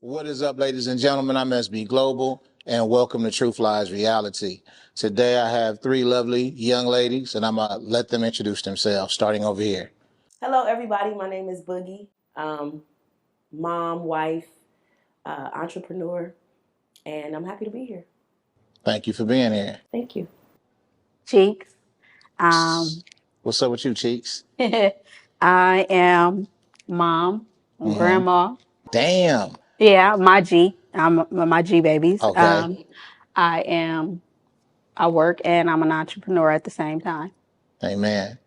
What is up, ladies and gentlemen? I'm SB Global, and welcome to Truth Lies Reality. Today I have three lovely young ladies, and I'm going to let them introduce themselves, starting over here. Hello, everybody. My name is Boogie. Mom, wife, entrepreneur, and I'm happy to be here. Thank you for being here. Thank you. Cheeks. Um, What's up with you, Cheeks? I am mom, Mm-hmm. grandma. Damn. Yeah, my G. I'm my G babies. Okay. I I work and I'm an entrepreneur at the same time. Amen.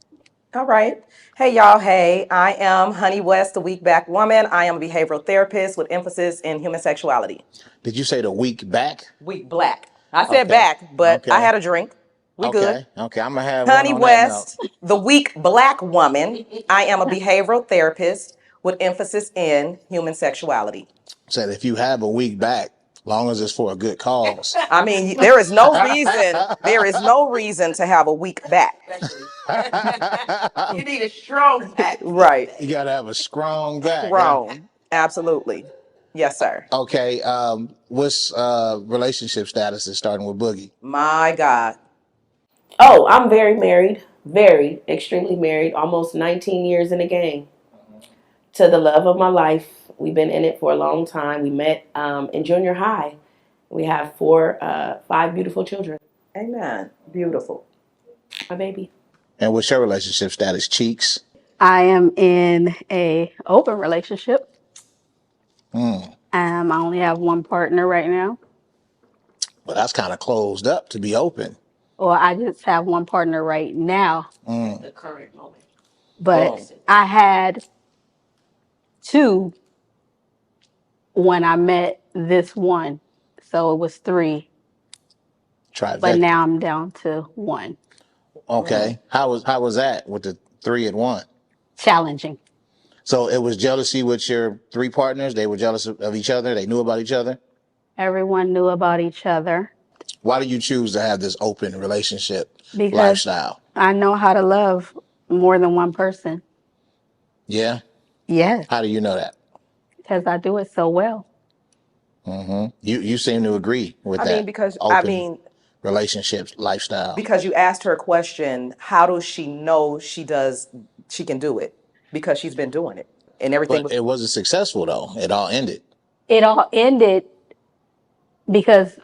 All right. Hey, y'all. Hey, I am Honey West, the weak back woman. I am a behavioral therapist with emphasis in human sexuality. Did you say the week back? Weak black. I said Okay. back, but I Okay. had a drink. We good. Okay. Okay. I'm going to have one Honey on that note. West, the weak black woman. I am a behavioral therapist with emphasis in human sexuality. Said if you have a week back, long as it's for a good cause. I mean, there is no reason. There is no reason to have a weak back. You need a strong back. Right. You got to have a strong back. Huh? Wrong. Absolutely. Yes, sir. Okay, what's relationship status is starting with Boogie? My God. Oh, I'm very married. Very, extremely married. Almost 19 years in the game. To the love of my life. We've been in it for a long time. We met in junior high. We have five beautiful children. Amen. Beautiful. My baby. And what's your relationship status, Cheeks? I am in a open relationship. Mm. I only have one partner right now. Well, that's kind of closed up to be open. Or I just have one partner right now. Mm. The current moment. But Boom. I had two when I met this one. So it was three. But Trifecta. now I'm down to one. Okay. How was that with the three at one? Challenging. So it was jealousy with your three partners. They were jealous of each other. They knew about each other. Everyone knew about each other Why do you choose to have this open relationship because lifestyle? I know how to love more than one person. Yeah. Yes, How do you know that? because I do it so well. Mm-hmm. You seem to agree with I mean, that because I open mean, relationships lifestyle. because you asked her a question, how does she know she can do it? Because she's been doing it. And everything But was it wasn't successful though. It all ended. It all ended because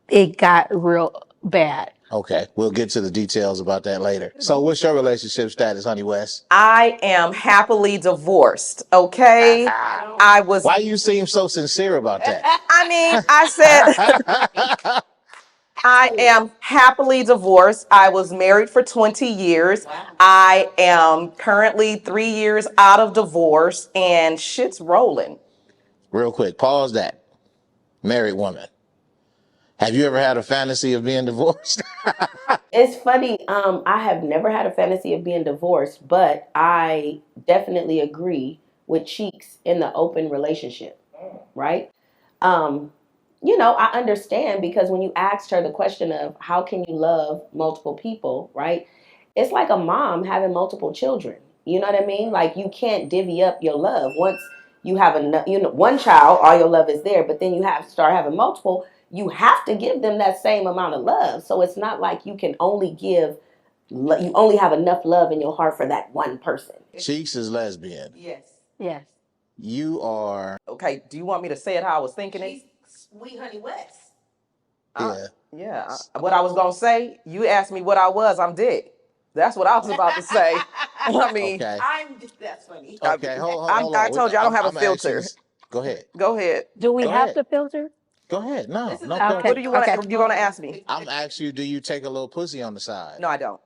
it got real bad. Okay, we'll get to the details about that later. So, what's your relationship status, Honey West? I am happily divorced, okay? I was Why you seem so sincere about that? I mean, I said I am happily divorced. I was married for 20 years. I am currently 3 years out of divorce and shit's rolling. Real quick, pause that. Married woman. Have you ever had a fantasy of being divorced? It's funny. I have never had a fantasy of being divorced, but I definitely agree with Cheeks in the open relationship, right? Um, I understand because when you asked her the question of how can you love multiple people, right? It's like a mom having multiple children. You know what I mean? Like you can't divvy up your love. Once you have one child, all your love is there, but then you have to start having multiple, you have to give them that same amount of love. So it's not like you can only you only have enough love in your heart for that one person. Cheeks is lesbian. Yes. Yes. You are, Okay, do you want me to say it how I was thinking it? Sweet Honey West. yeah. Yeah. What I was gonna say, you asked me what I was, I'm dead. That's what I was about to say. I mean, Okay. That's funny. Okay. Hold I on. told you I don't have a I'm gonna ask you filter. this. Go ahead. Go ahead. Do we Go have ahead. to filter? Go ahead. No, This is no a filter. What do you want? Okay. You're gonna ask me? I'm asking you, do you take a little pussy on the side? No, I don't.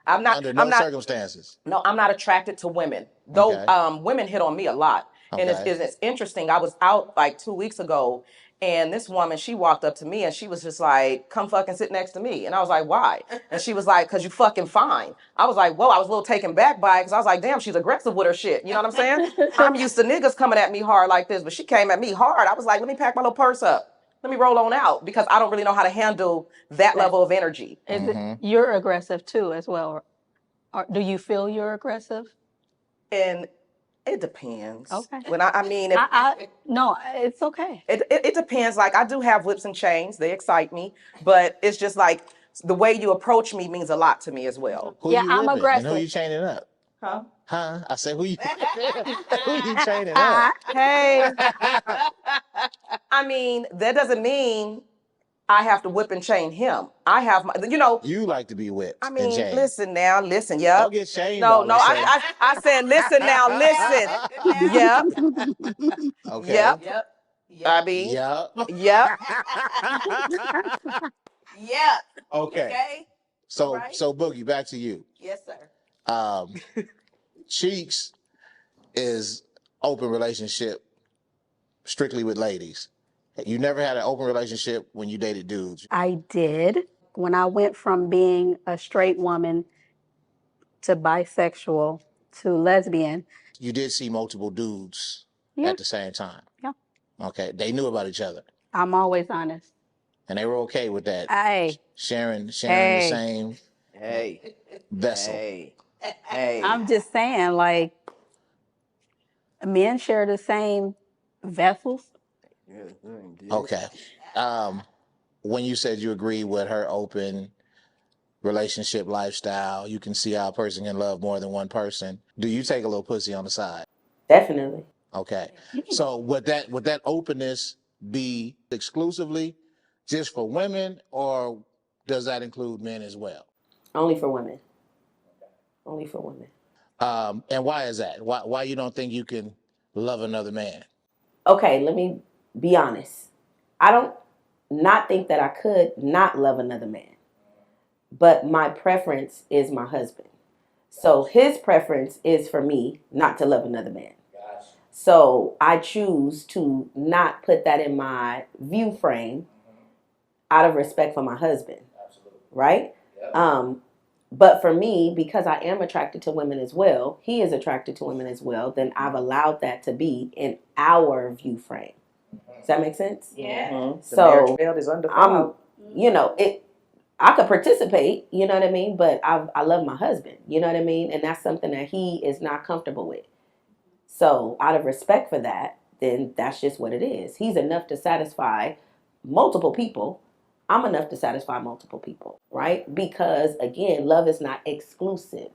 I'm not. Under I'm no not. circumstances. No, I'm not attracted to women. Though Okay. women hit on me a lot. And Okay. it's interesting. I was out like 2 weeks ago and this woman, she walked up to me and she was just like, come fucking sit next to me. And I was like, why? And she was like, cause you fucking fine. I was like, whoa, I was a little taken back by it because I was like, damn, she's aggressive with her shit. You know what I'm saying? I'm used to niggas coming at me hard like this, but she came at me hard. I was like, let me pack my little purse up. Let me roll on out because I don't really know how to handle that level of energy. Is it Mm-hmm. you're aggressive too as well? Or do you feel you're aggressive? And It depends. Okay. When I mean, if No, it's okay. it depends. Like I do have whips and chains; they excite me, but it's just like the way you approach me means a lot to me as well. Who Yeah, you I'm whipping and who aggressive. you chaining up? Huh? Huh? I said who you who you chaining up? Hey, I mean that doesn't mean I have to whip and chain him. I have my, You like to be I whipped and mean, chained. listen now, listen, Don't yep. get shamed No, all no, of a sudden. I said, listen now, listen. Yep, Okay. yep. I mean, Yep. yep, yep. Okay. Okay. So Boogie, back to you. Yes, sir. Um, Cheeks is open relationship strictly with ladies. You never had an open relationship when you dated dudes. I did. When I went from being a straight woman to bisexual to lesbian, You did see multiple dudes yeah, at the same time. yeah. Okay. They knew about each other. I'm always honest. And they were okay with that. Hey, Sharing the hey, same Hey, vessel. hey. I'm just saying, like, men share the same vessels. Okay. When you said you agree with her open relationship lifestyle, you can see how a person can love more than one person. Do you take a little pussy on the side? Definitely. Okay. So would that openness be exclusively just for women, or does that include men as well? Only for women. Only for women. And why is that? Why you don't think you can love another man? Okay, let me be honest. I don't not think that I could not love another man, but my preference is my husband. So his preference is for me not to love another man. So I choose to not put that in my view frame out of respect for my husband, right? But for me, because I am attracted to women as well, he is attracted to women as well, then I've allowed that to be in our view frame. Does that make sense? Yeah. Mm-hmm. The So marriage bed is undefiled. it. I could participate, you know what I mean, but I love my husband, you know what I mean, and that's something that he is not comfortable with. So out of respect for that, then that's just what it is. He's enough to satisfy multiple people. I'm enough to satisfy multiple people, right? Because again, love is not exclusive.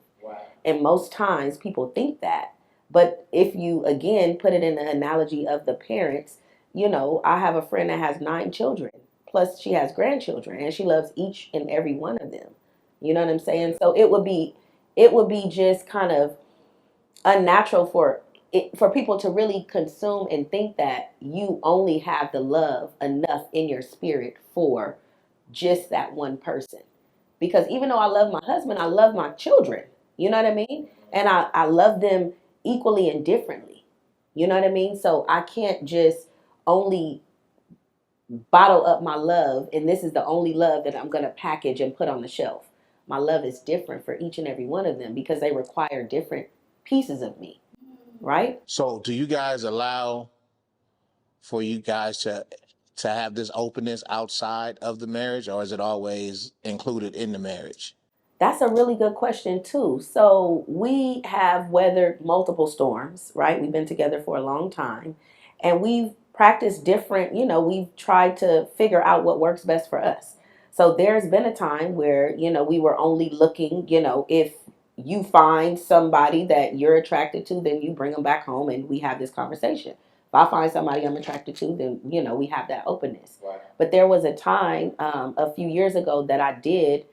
And most times people think that. But if you, again, put it in the analogy of the parents, I have a friend that has 9 children, plus she has grandchildren, and she loves each and every one of them. You know what I'm saying? So it would be just kind of unnatural for people to really consume and think that you only have the love enough in your spirit for just that one person. Because even though I love my husband, I love my children. You know what I mean? And I love them equally and differently. You know what I mean? So I can't just only bottle up my love and this is the only love that I'm going to package and put on the shelf. My love is different for each and every one of them because they require different pieces of me, right? So do you guys allow for you guys to have this openness outside of the marriage, or is it always included in the marriage? That's a really good question, too. So, we have weathered multiple storms, right? We've been together for a long time and we've practiced different, we've tried to figure out what works best for us. So, there's been a time where, we were only looking, if you find somebody that you're attracted to, then you bring them back home and we have this conversation. If I find somebody I'm attracted to, then, we have that openness. Right. But there was a time a few years ago that I did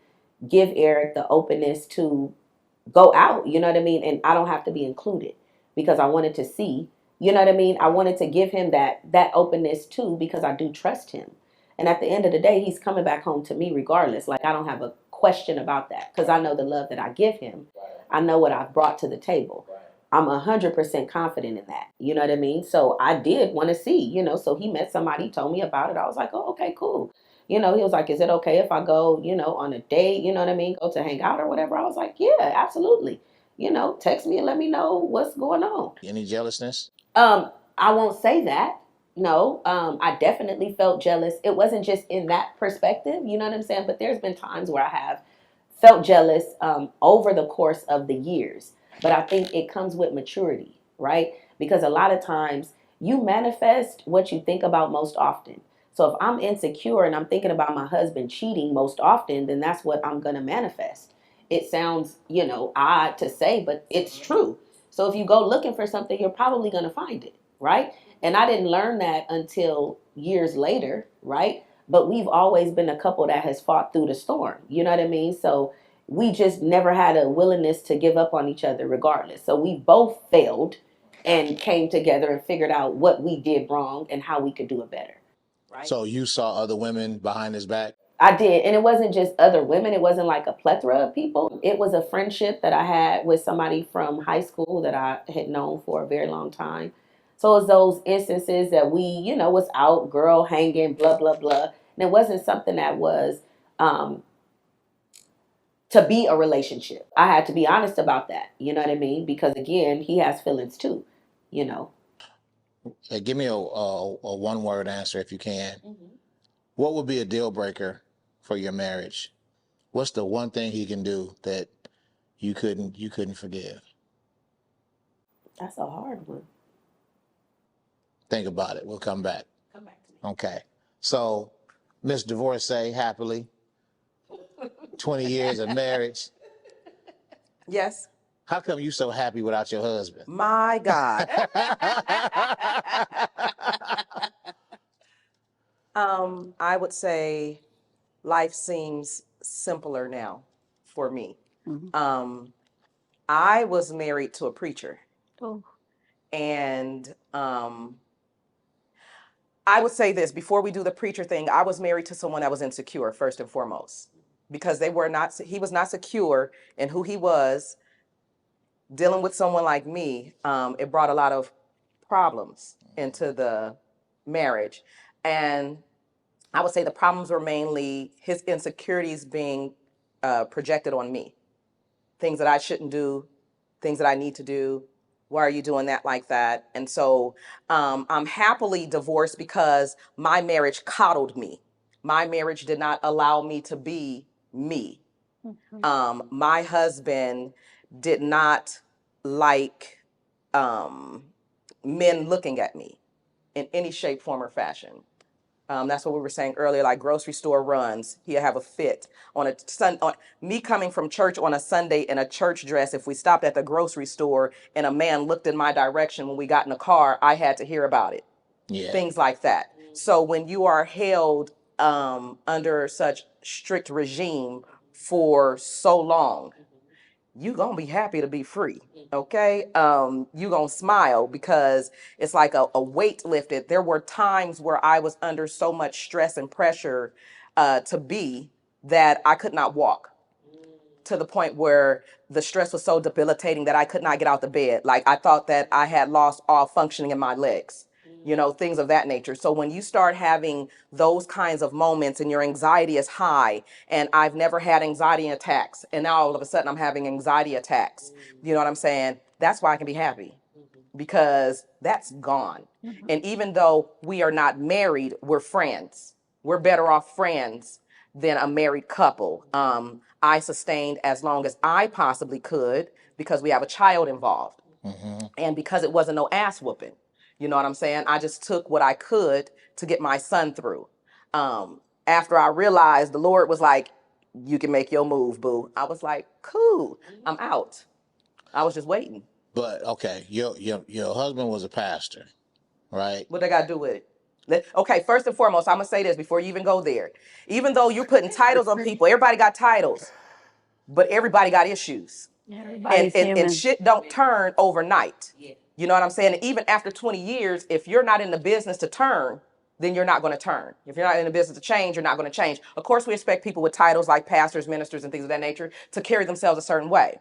give Eric the openness to go out, you know what I mean? And I don't have to be included because I wanted to see, you know what I mean? I wanted to give him that openness too because I do trust him. And at the end of the day, he's coming back home to me regardless. Like I don't have a question about that because I know the love that I give him. I know what I've brought to the table. I'm 100% confident in that. You know what I mean? So I did want to see, so he met somebody, told me about it. I was like, oh, okay, cool. He was like, is it okay if I go, on a date, you know what I mean? Go to hang out or whatever. I was like, yeah, absolutely. Text me and let me know what's going on. Any jealousness? I won't say that. No, I definitely felt jealous. It wasn't just in that perspective, you know what I'm saying? But there's been times where I have felt jealous over the course of the years. But I think it comes with maturity. right? Because a lot of times you manifest what you think about most often. So if I'm insecure and I'm thinking about my husband cheating most often, then that's what I'm going to manifest. It sounds, odd to say, but it's true. So if you go looking for something, you're probably going to find it, right? And I didn't learn that until years later, right? But we've always been a couple that has fought through the storm. You know what I mean? So we just never had a willingness to give up on each other regardless. So we both failed and came together and figured out what we did wrong and how we could do it better. Right? So you saw other women behind his back? I did. And it wasn't just other women. It wasn't like a plethora of people. It was a friendship that I had with somebody from high school that I had known for a very long time. So it was those instances that we, was out, girl hanging, blah, blah, blah. And it wasn't something that was to be a relationship. I had to be honest about that. You know what I mean? Because again, he has feelings too, you know. Hey, give me a one word answer if you can. What would be a deal breaker for your marriage? What's the one thing he can do that you couldn't forgive? That's a hard one. Think about it. We'll come back. Come back to me. Okay. So, Miss Divorcee, happily, 20 years of marriage. Yes. How come you so happy without your husband? My God. I would say life seems simpler now for me. I was married to a preacher. Oh. And I would say this, before we do the preacher thing, I was married to someone that was insecure, first and foremost, because he was not secure in who he was. Dealing with someone like me, it brought a lot of problems into the marriage. And I would say the problems were mainly his insecurities being projected on me. Things that I shouldn't do, things that I need to do. Why are you doing that like that? And so I'm happily divorced because my marriage coddled me. My marriage did not allow me to be me. My husband did not like men looking at me in any shape, form, or fashion. That's what we were saying earlier, like grocery store runs. He'll have a fit on me coming from church on a Sunday in a church dress. If we stopped at the grocery store and a man looked in my direction when we got in the car, I had to hear about it. Yeah. Things like that. So when you are held under such strict regime for so long, you gonna be happy to be free, okay? You gonna smile because it's like a weight lifted. There were times where I was under so much stress and pressure to be that I could not walk, to the point where the stress was so debilitating that I could not get out the bed. Like I thought that I had lost all functioning in my legs, things of that nature. So when you start having those kinds of moments and your anxiety is high, and I've never had anxiety attacks, and now all of a sudden I'm having anxiety attacks, you know what I'm saying? That's why I can be happy, because that's gone. And even though we are not married, we're friends. We're better off friends than a married couple. I sustained as long as I possibly could because we have a child involved. And because it wasn't no ass whooping. You know what I'm saying? I just took what I could to get my son through. After I realized the Lord was like, you can make your move, boo. I was like, cool, I'm out. I was just waiting. But okay, your husband was a pastor, right? What they got to do with it? Okay, first and foremost, I'm going to say this before you even go there. Even though you're putting titles on people, everybody got titles, but everybody got issues. And shit don't turn overnight. You know what I'm saying? And even after 20 years, if you're not in the business to turn, then you're not going to turn. If you're not in the business to change, you're not going to change. Of course, we expect people with titles like pastors, ministers, and things of that nature to carry themselves a certain way.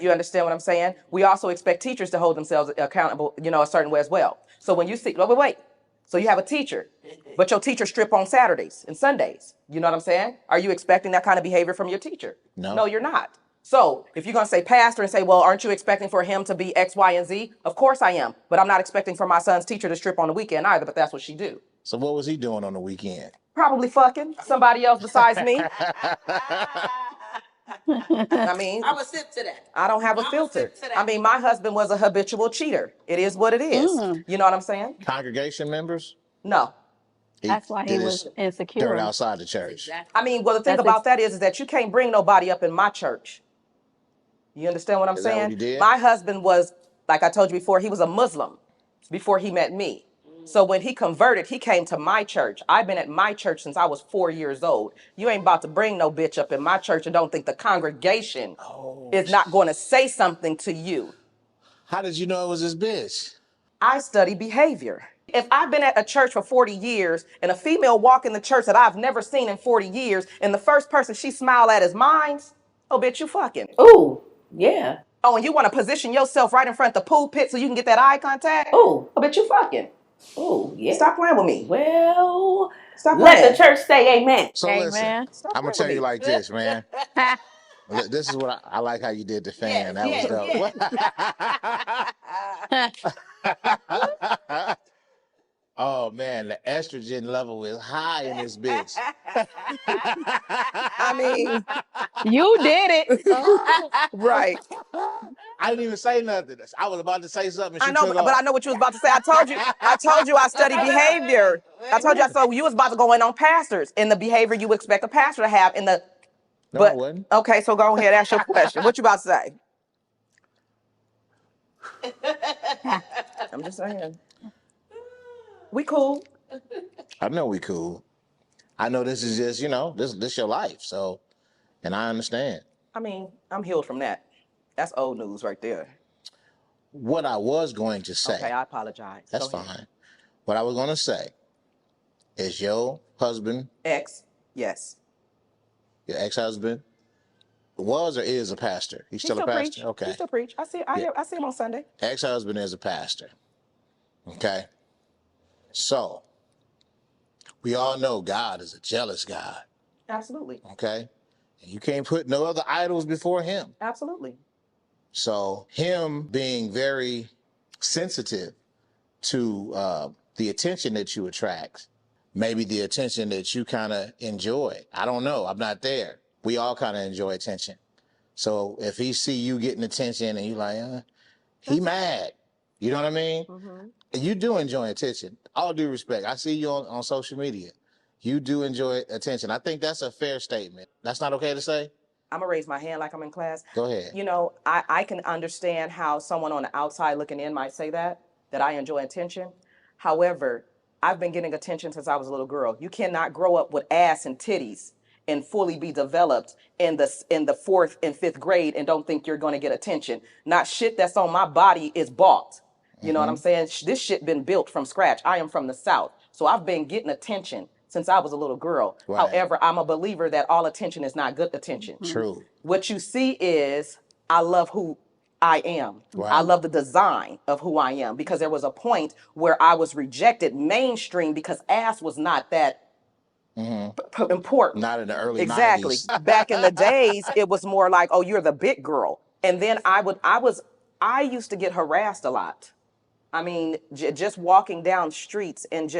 You understand what I'm saying? We also expect teachers to hold themselves accountable, a certain way as well. So when you see, wait. So you have a teacher, but your teacher strip on Saturdays and Sundays. You know what I'm saying? Are you expecting that kind of behavior from your teacher? No, you're not. So if you're going to say pastor and say, well, aren't you expecting for him to be X, Y, and Z? Of course I am. But I'm not expecting for my son's teacher to strip on the weekend either, but that's what she do. So what was he doing on the weekend? Probably fucking somebody else besides me. I mean, I would sip to that. I don't have a filter. I mean, my husband was a habitual cheater. It is what it is. You know what I'm saying? Congregation members? No. That's why he was dirt insecure. outside the church. I mean, well, the thing about that is that you can't bring nobody up in my church. You understand what I'm saying? That what he did? My husband was, like I told you before, he was a Muslim before he met me. So when he converted, he came to my church. I've been at my church since I was 4 years old. You ain't about to bring no bitch up in my church and don't think the congregation is not going to say something to you. How did you know it was his bitch? I study behavior. If I've been at a church for 40 years and a female walk in the church that I've never seen in 40 years and the first person she smile at is mine, oh, bitch, you fucking. Ooh, yeah. Oh, and you want to position yourself right in front of the pool pit so you can get that eye contact? Ooh. Oh, bitch, you fucking. Ooh, yeah. Stop playing with me. Well, Stop let playing. the church say amen. So listen, I'm going to tell you like this, man. This is what I like how you did the fan. That was dope. Oh man, the estrogen level is high in this bitch. I mean, You did it. right. I didn't even say nothing. I was about to say something. I know, but I know what you was about to say. I told you I study behavior. I told you you was about to go in on pastors and the behavior you expect a pastor to have in the. No, I wouldn't. Okay, so go ahead, ask your question. What you about to say? I'm just saying. We cool. I know we cool. I know this is just, this your life. So, and I understand. I mean, I'm healed from that. That's old news right there. What I was going to say. Okay, I apologize. That's fine. What I was going to say is your husband. Ex, yes. Your ex-husband was or is a pastor? He's still a pastor? Preach. Okay. He still preach. I see him on Sunday. Ex-husband is a pastor. Okay. So, we all know God is a jealous God. Absolutely. Okay. And you can't put no other idols before him. Absolutely. So, him being very sensitive to the attention that you attract, maybe the attention that you kind of enjoy. I don't know. I'm not there. We all kind of enjoy attention. So if he see you getting attention and you like, he mad. You know what I mean? Mm-hmm. You do enjoy attention. All due respect. I see you on social media. You do enjoy attention. I think that's a fair statement. That's not okay to say? I'm going to raise my hand like I'm in class. Go ahead. You know, I can understand how someone on the outside looking in might say that I enjoy attention. However, I've been getting attention since I was a little girl. You cannot grow up with ass and titties and fully be developed in the fourth and fifth grade and don't think you're going to get attention. Not shit that's on my body is bought. You know what I'm saying? This shit been built from scratch. I am from the South. So I've been getting attention since I was a little girl. Right. However, I'm a believer that all attention is not good attention. True. What you see is I love who I am. Right. I love the design of who I am because there was a point where I was rejected mainstream because ass was not that important. Not in the early 90s. Exactly. Back in the days, it was more like, oh, you're the big girl. And then I used to get harassed a lot. I mean, just walking down streets and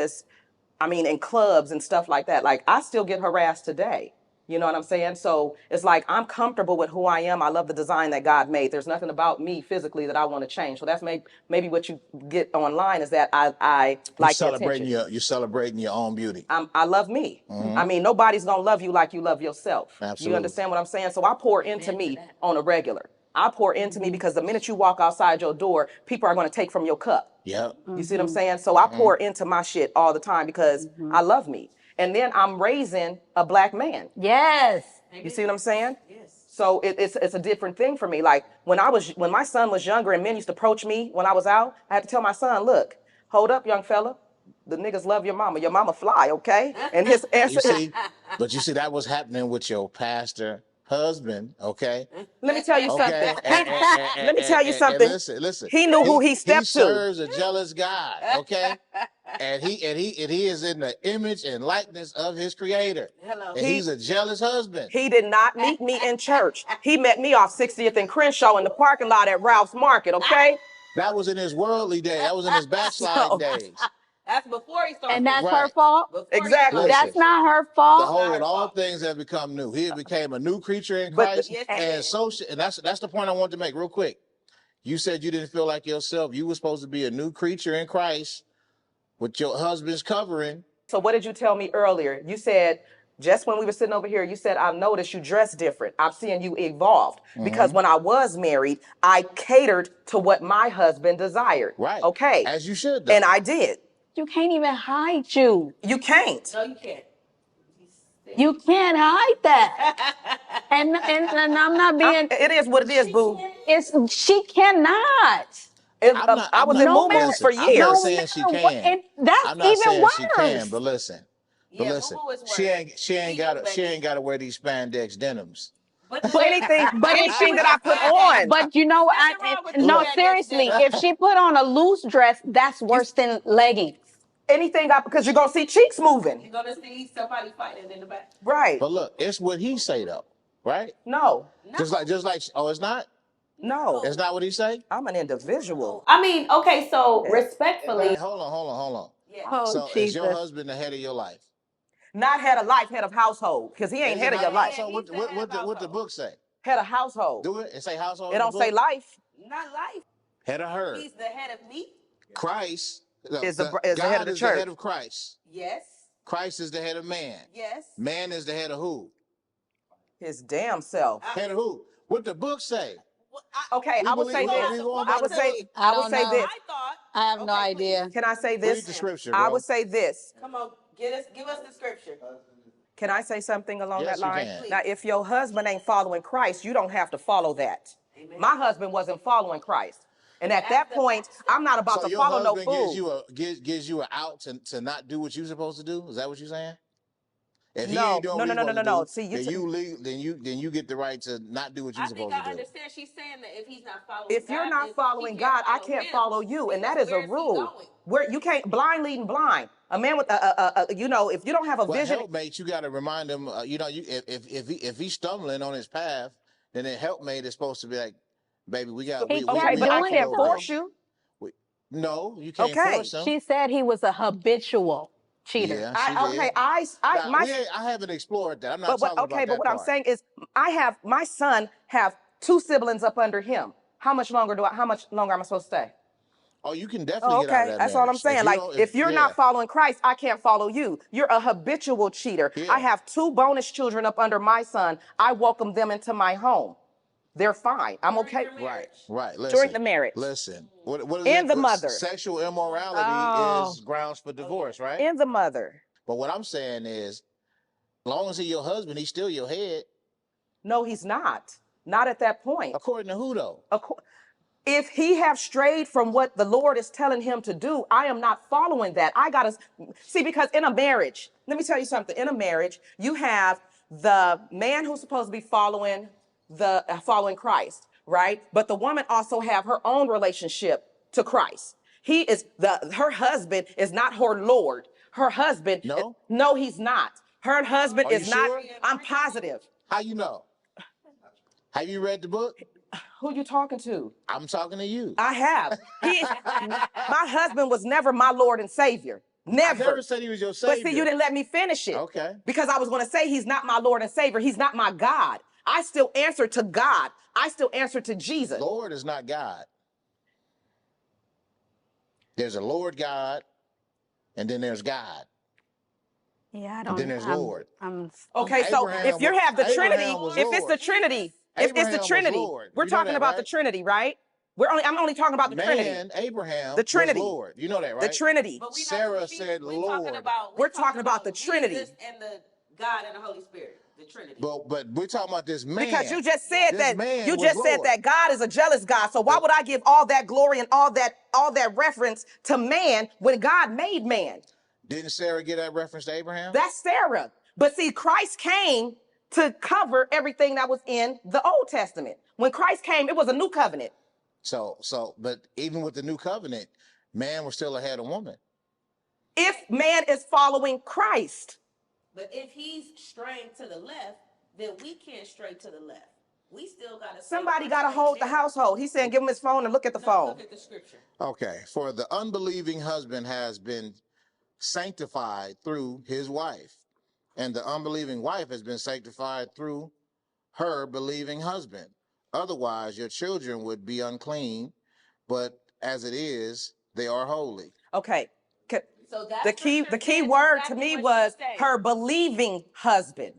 in clubs and stuff like that. Like, I still get harassed today. You know what I'm saying? So it's like, I'm comfortable with who I am. I love the design that God made. There's nothing about me physically that I want to change. So that's maybe what you get online is that I like attention. You're celebrating your own beauty. I love me. Mm-hmm. I mean, nobody's going to love you like you love yourself. Absolutely. You understand what I'm saying? So I pour into me on a regular. I pour into me because the minute you walk outside your door, people are going to take from your cup. Yep. You see what I'm saying? So I pour into my shit all the time because I love me. And then I'm raising a black man. Yes. You see what I'm saying? Yes. So it's a different thing for me. Like when my son was younger and men used to approach me when I was out, I had to tell my son, look, hold up, young fella. The niggas love your mama. Your mama fly, okay? And his answer But you see, that was happening with your pastor husband, okay? Let me tell you something. Let me tell you something. Listen. He knew who he stepped to. He serves a jealous God, okay? And he is in the image and likeness of his creator. Hello. And he's a jealous husband. He did not meet me in church. He met me off 60th and Crenshaw in the parking lot at Ralph's Market, okay? That was in his worldly day. That was in his backsliding days. That's before he started. And that's her Right. fault? Exactly. Listen. That's not her The fault. whole, all things have become new. He became a new creature in But Christ, Yes, and social. And that's the point I wanted to make real quick. You said you didn't feel like yourself. You were supposed to be a new creature in Christ with your husband's covering. so what did you tell me earlier? You said, just when we were sitting over here, you said, I noticed you dress different. I'm seeing you evolved. Because when I was married, I catered to what my husband desired. Right. Okay. As you should, though. And I did. You can't even hide you. You can't. No, you can't. You can't hide that. and I'm not being. It is what it is, boo. She cannot. I was in no moo for matter, I'm not years. saying she matter what, can. and that's I'm not even saying worse. she can, but listen. Yeah, listen, boo-boo is she worse. ain't got to wear these spandex denims. But Anything that I put on. But you know, no, seriously, if she put on a loose dress, that's worse than leggings. Anything because you're gonna see cheeks moving. You're gonna see somebody fighting in the back. Right. But look, it's what he say though, right? No. Just like. Oh, it's not. No. It's not what he say. I'm an individual. I mean, okay, so respectfully. Hold on. Yeah. Oh, So is your Jesus. husband the head of your life? Not head of life, head of household. Because he ain't Is head it of your not- life. So what the book say? Head of household. Do it. It say household. It in the don't say book? life. Not life. Head of her. He's the head of me. Christ Is the God head of the is church. the head of Christ. Yes. Christ is the head of man. Yes. Man is the head of who? His damn self. Head of who? What the book say? Okay, I would say this. I would say this. I thought. I have no idea. Can I say Read this? the scripture, I bro. would say this. Come on, give us the scripture. Can I say something along Yes, that line? you can. Now, if your husband ain't following Christ, you don't have to follow that. Amen. My husband wasn't following Christ. And at that point, I'm not about So to your follow no husband fool. gives you an out to not do what you're supposed to do? Is that what you're saying? If he No, ain't doing what he's supposed to no. do, See, then you get the right to not do what you're I think supposed I to do. understand. She's saying that if he's not following if you're not following God, I can't follow you, and that is a rule. Where you can't blind leading blind. A man with if you don't have a Well, vision. helpmate, you got to remind him. If he's stumbling on his path, then a helpmate is supposed to be like, baby, we Okay, but we I have to can't go force there. you. No, you can't Okay. force him. She said he was a habitual cheater. Yeah, she did. I haven't explored that. I'm not talking about that but what I'm part. saying is, my son have 2 siblings up under him. How much longer am I supposed to stay? Oh, you can definitely get out of Okay, that that's all I'm marriage. saying. If you're not following Christ, I can't follow you. You're a habitual cheater. Yeah. I have 2 bonus children up under my son. I welcome them into my home. They're fine. I'm okay. Right. Listen, During the marriage. Listen. What is And it? the mother. Sexual immorality is grounds for divorce, right? And the mother. But what I'm saying is, as long as he's your husband, he's still your head. No, he's not. Not at that point. According to who, though? If he have strayed from what the Lord is telling him to do, I am not following that. I got to see, because in a marriage, let me tell you something. In a marriage, you have the man who's supposed to be following Christ, right? But the woman also have her own relationship to Christ. Her husband is not her Lord. Her husband, no, he's not. Her husband is not. Sure? I'm positive. How you know? Have you read the book? Who you talking to? I'm talking to you. I have. My husband was never my Lord and Savior. Never. I never said he was your savior. But see, you didn't let me finish it. Okay. Because I was going to say he's not my Lord and Savior. He's not my God. I still answer to God. I still answer to Jesus. Lord is not God. There's a Lord God, and then there's God. Yeah, I don't. And then there's Lord. Okay, so if you have the Trinity, if it's the Trinity, we're talking about the Trinity, right? I'm only talking about the Trinity. Abraham, the Trinity, was Lord. You know that, right? The Trinity. Sarah said Lord. We're talking about the Trinity and the God and the Holy Spirit, the Trinity. But we're talking about this man. Because you just said Lord. that God is a jealous God. So why would I give all that glory and all that reference to man when God made man? Didn't Sarah get that reference to Abraham? That's Sarah. But see, Christ came to cover everything that was in the Old Testament. When Christ came, it was a new covenant. But even with the new covenant, man was still ahead of woman. If man is following Christ. But if he's straying to the left, then we can't stray to the left. We still got to. Somebody got to hold the household. He's saying, give him his phone and look at the phone. Look at the scripture. Okay. For the unbelieving husband has been sanctified through his wife, and the unbelieving wife has been sanctified through her believing husband. Otherwise, your children would be unclean, but as it is, they are holy. Okay. So the key word to me was her believing husband.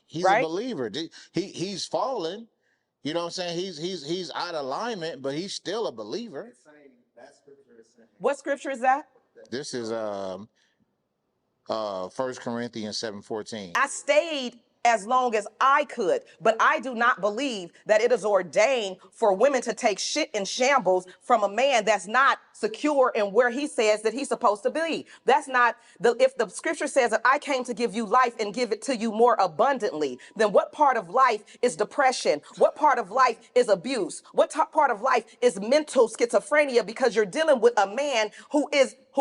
He's right? a believer. He's fallen. You know what I'm saying? He's out of alignment, but he's still a believer. What scripture is that? This is 1 Corinthians 7:14. I stayed as long as I could, but I do not believe that it is ordained for women to take shit in shambles from a man that's not secure in where he says that he's supposed to be. That's not if the scripture says that I came to give you life and give it to you more abundantly, then what part of life is depression? What part of life is abuse? What part of life is mental schizophrenia? Because you're dealing with a man who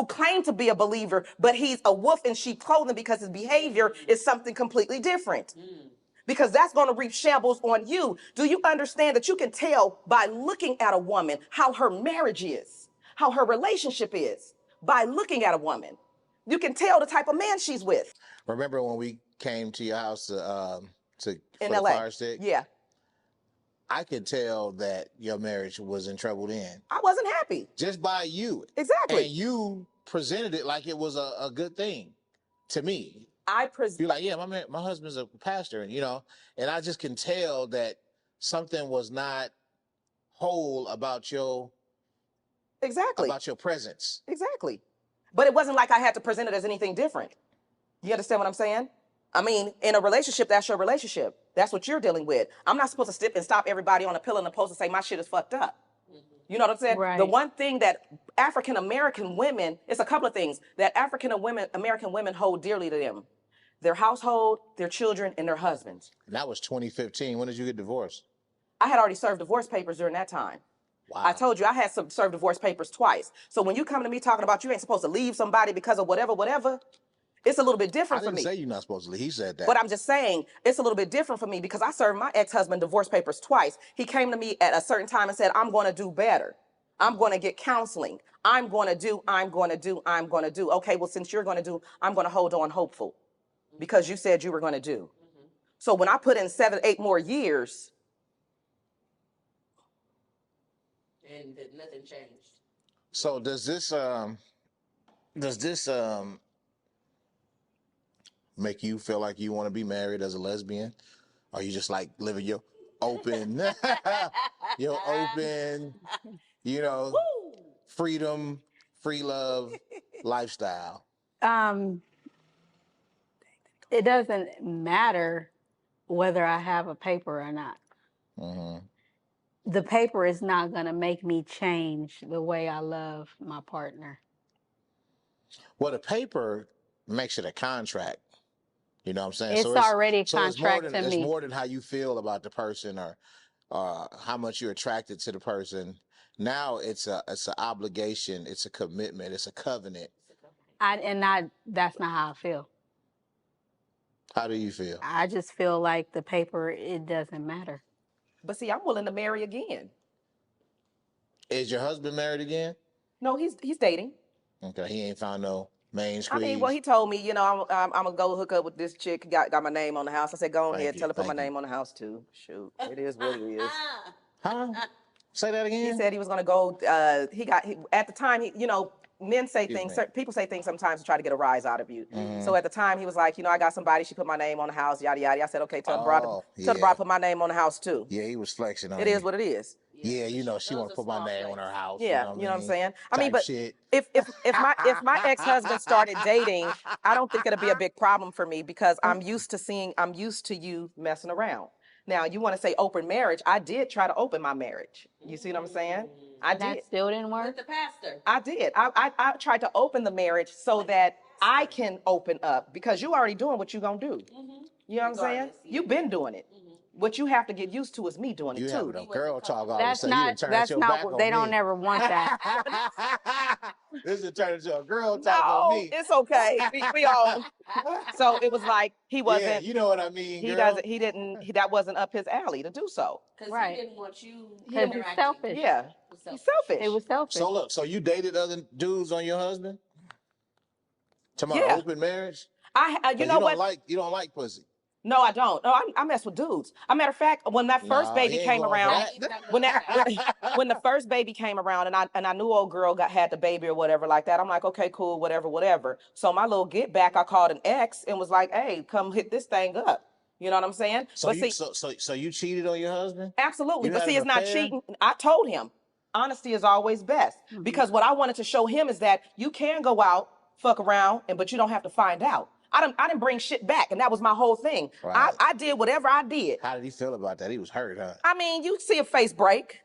claimed to be a believer, but he's a wolf in sheep clothing because his behavior is something completely different. Because that's going to reap shambles on you. Do you understand that you can tell by looking at a woman how her marriage is, how her relationship is, by looking at a woman? You can tell the type of man she's with. Remember when we came to your house in for LA. the fire stick? Yeah. I could tell that your marriage was in trouble then. I wasn't happy. Just by you. Exactly. And you presented it like it was a good thing to me. You're like, yeah, my husband's a pastor, and and I just can tell that something was not whole about your presence. Exactly. But it wasn't like I had to present it as anything different. You understand what I'm saying? I mean, in a relationship, that's your relationship. That's what you're dealing with. I'm not supposed to step and stop everybody on a pillow and a post and say my shit is fucked up. You know what I'm saying? Right. The one thing that African American women, it's a couple of things that African American women hold dearly to them: their household, their children, and their husbands. And that was 2015. When did you get divorced? I had already served divorce papers during that time. Wow. I told you I had served divorce papers twice. So when you come to me talking about you ain't supposed to leave somebody because of whatever, it's a little bit different for me. I didn't say you're not supposed to leave. He said that. But I'm just saying it's a little bit different for me because I served my ex-husband divorce papers twice. He came to me at a certain time and said, I'm going to do better. I'm going to get counseling. I'm going to do. Okay, well, since you're going to do, I'm going to hold on hopeful because you said you were going to do. So when I put in 7, 8 more years. And nothing changed. So does this make you feel like you want to be married as a lesbian? Or you just like living your open, freedom, free love lifestyle? It doesn't matter whether I have a paper or not. Mm-hmm. The paper is not going to make me change the way I love my partner. Well, the paper makes it a contract. You know what I'm saying? It's already a contract to me. It's more than how you feel about the person or how much you're attracted to the person. Now it's an obligation. It's a commitment. It's a covenant. That's not how I feel. How do you feel? I just feel like the paper, it doesn't matter. But see, I'm willing to marry again. Is your husband married again? No, he's dating. Okay, he ain't found no main squeeze. I mean, well, he told me, I'm gonna go hook up with this chick. Got my name on the house. I said, go ahead, tell her put my name on the house too. Shoot, it is what it is. Huh? Say that again. He said he was gonna go. At the time, men say things. People say things sometimes to try to get a rise out of you. Mm-hmm. So at the time, he was like, I got somebody. She put my name on the house. Yada yada. I said, okay, tell the bride to put my name on the house too. Yeah, he was flexing on it. It is what it is. Yeah, she want to put my name on her house. Yeah, you know what I'm saying? I mean, but shit. if my ex-husband started dating, I don't think it'd be a big problem for me because I'm used to you messing around. Now, you want to say open marriage. I did try to open my marriage. You see what I'm saying? I did. That still didn't work? With the pastor. I did. I tried to open the marriage so that I can open up because you already doing what you gonna do. Mm-hmm. You know what I'm saying? Yeah. You've been doing it. Mm-hmm. What you have to get used to is me doing it too. You have girl talk all that's of a sudden. That's not. They don't ever want that. This is turning into a girl talk on me. It's okay. We all. So it was like he wasn't. Yeah, you know what I mean. He doesn't. He didn't. That wasn't up his alley to do so. Because he didn't want you. Because he's selfish. Yeah, he's selfish. It was selfish. So look. So you dated other dudes on your husband? To my open marriage? You know what? You don't like pussy. No, I don't. No, I mess with dudes. A matter of fact, when that first No, baby he ain't came going for around, that. when the first baby came around, and I knew old girl had the baby or whatever like that, I'm like, okay, cool, whatever, whatever. So my little get back, I called an ex and was like, hey, come hit this thing up. You know what I'm saying? So But you see, so you cheated on your husband? absolutely. You But had see, an it's not affair? cheating. I told him honesty is always best because what I wanted to show him is that you can go out, fuck around, but you don't have to find out. I didn't bring shit back, and that was my whole thing. Right. I did whatever I did. How did he feel about that? He was hurt, huh? I mean, you see a face break,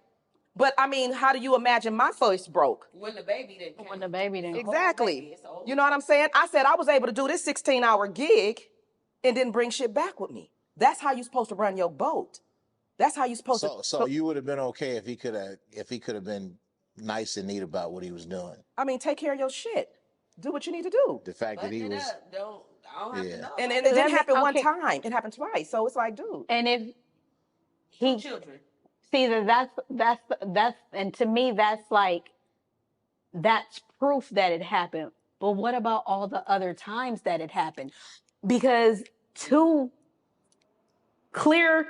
but I mean, how do you imagine my face broke? When the baby didn't come. When the baby didn't. Exactly. You know what I'm saying? I said I was able to do this 16-hour gig and didn't bring shit back with me. That's how you're supposed to run your boat. That's how you're supposed to. So you would have been okay if he could have been nice and neat about what he was doing. I mean, take care of your shit. Do what you need to do. The fact that he was I don't have to know. And it didn't happen one okay. time. It happened twice. So it's like, dude. And if he Children. see that's and to me that's proof that it happened. But what about all the other times that it happened? Because two clear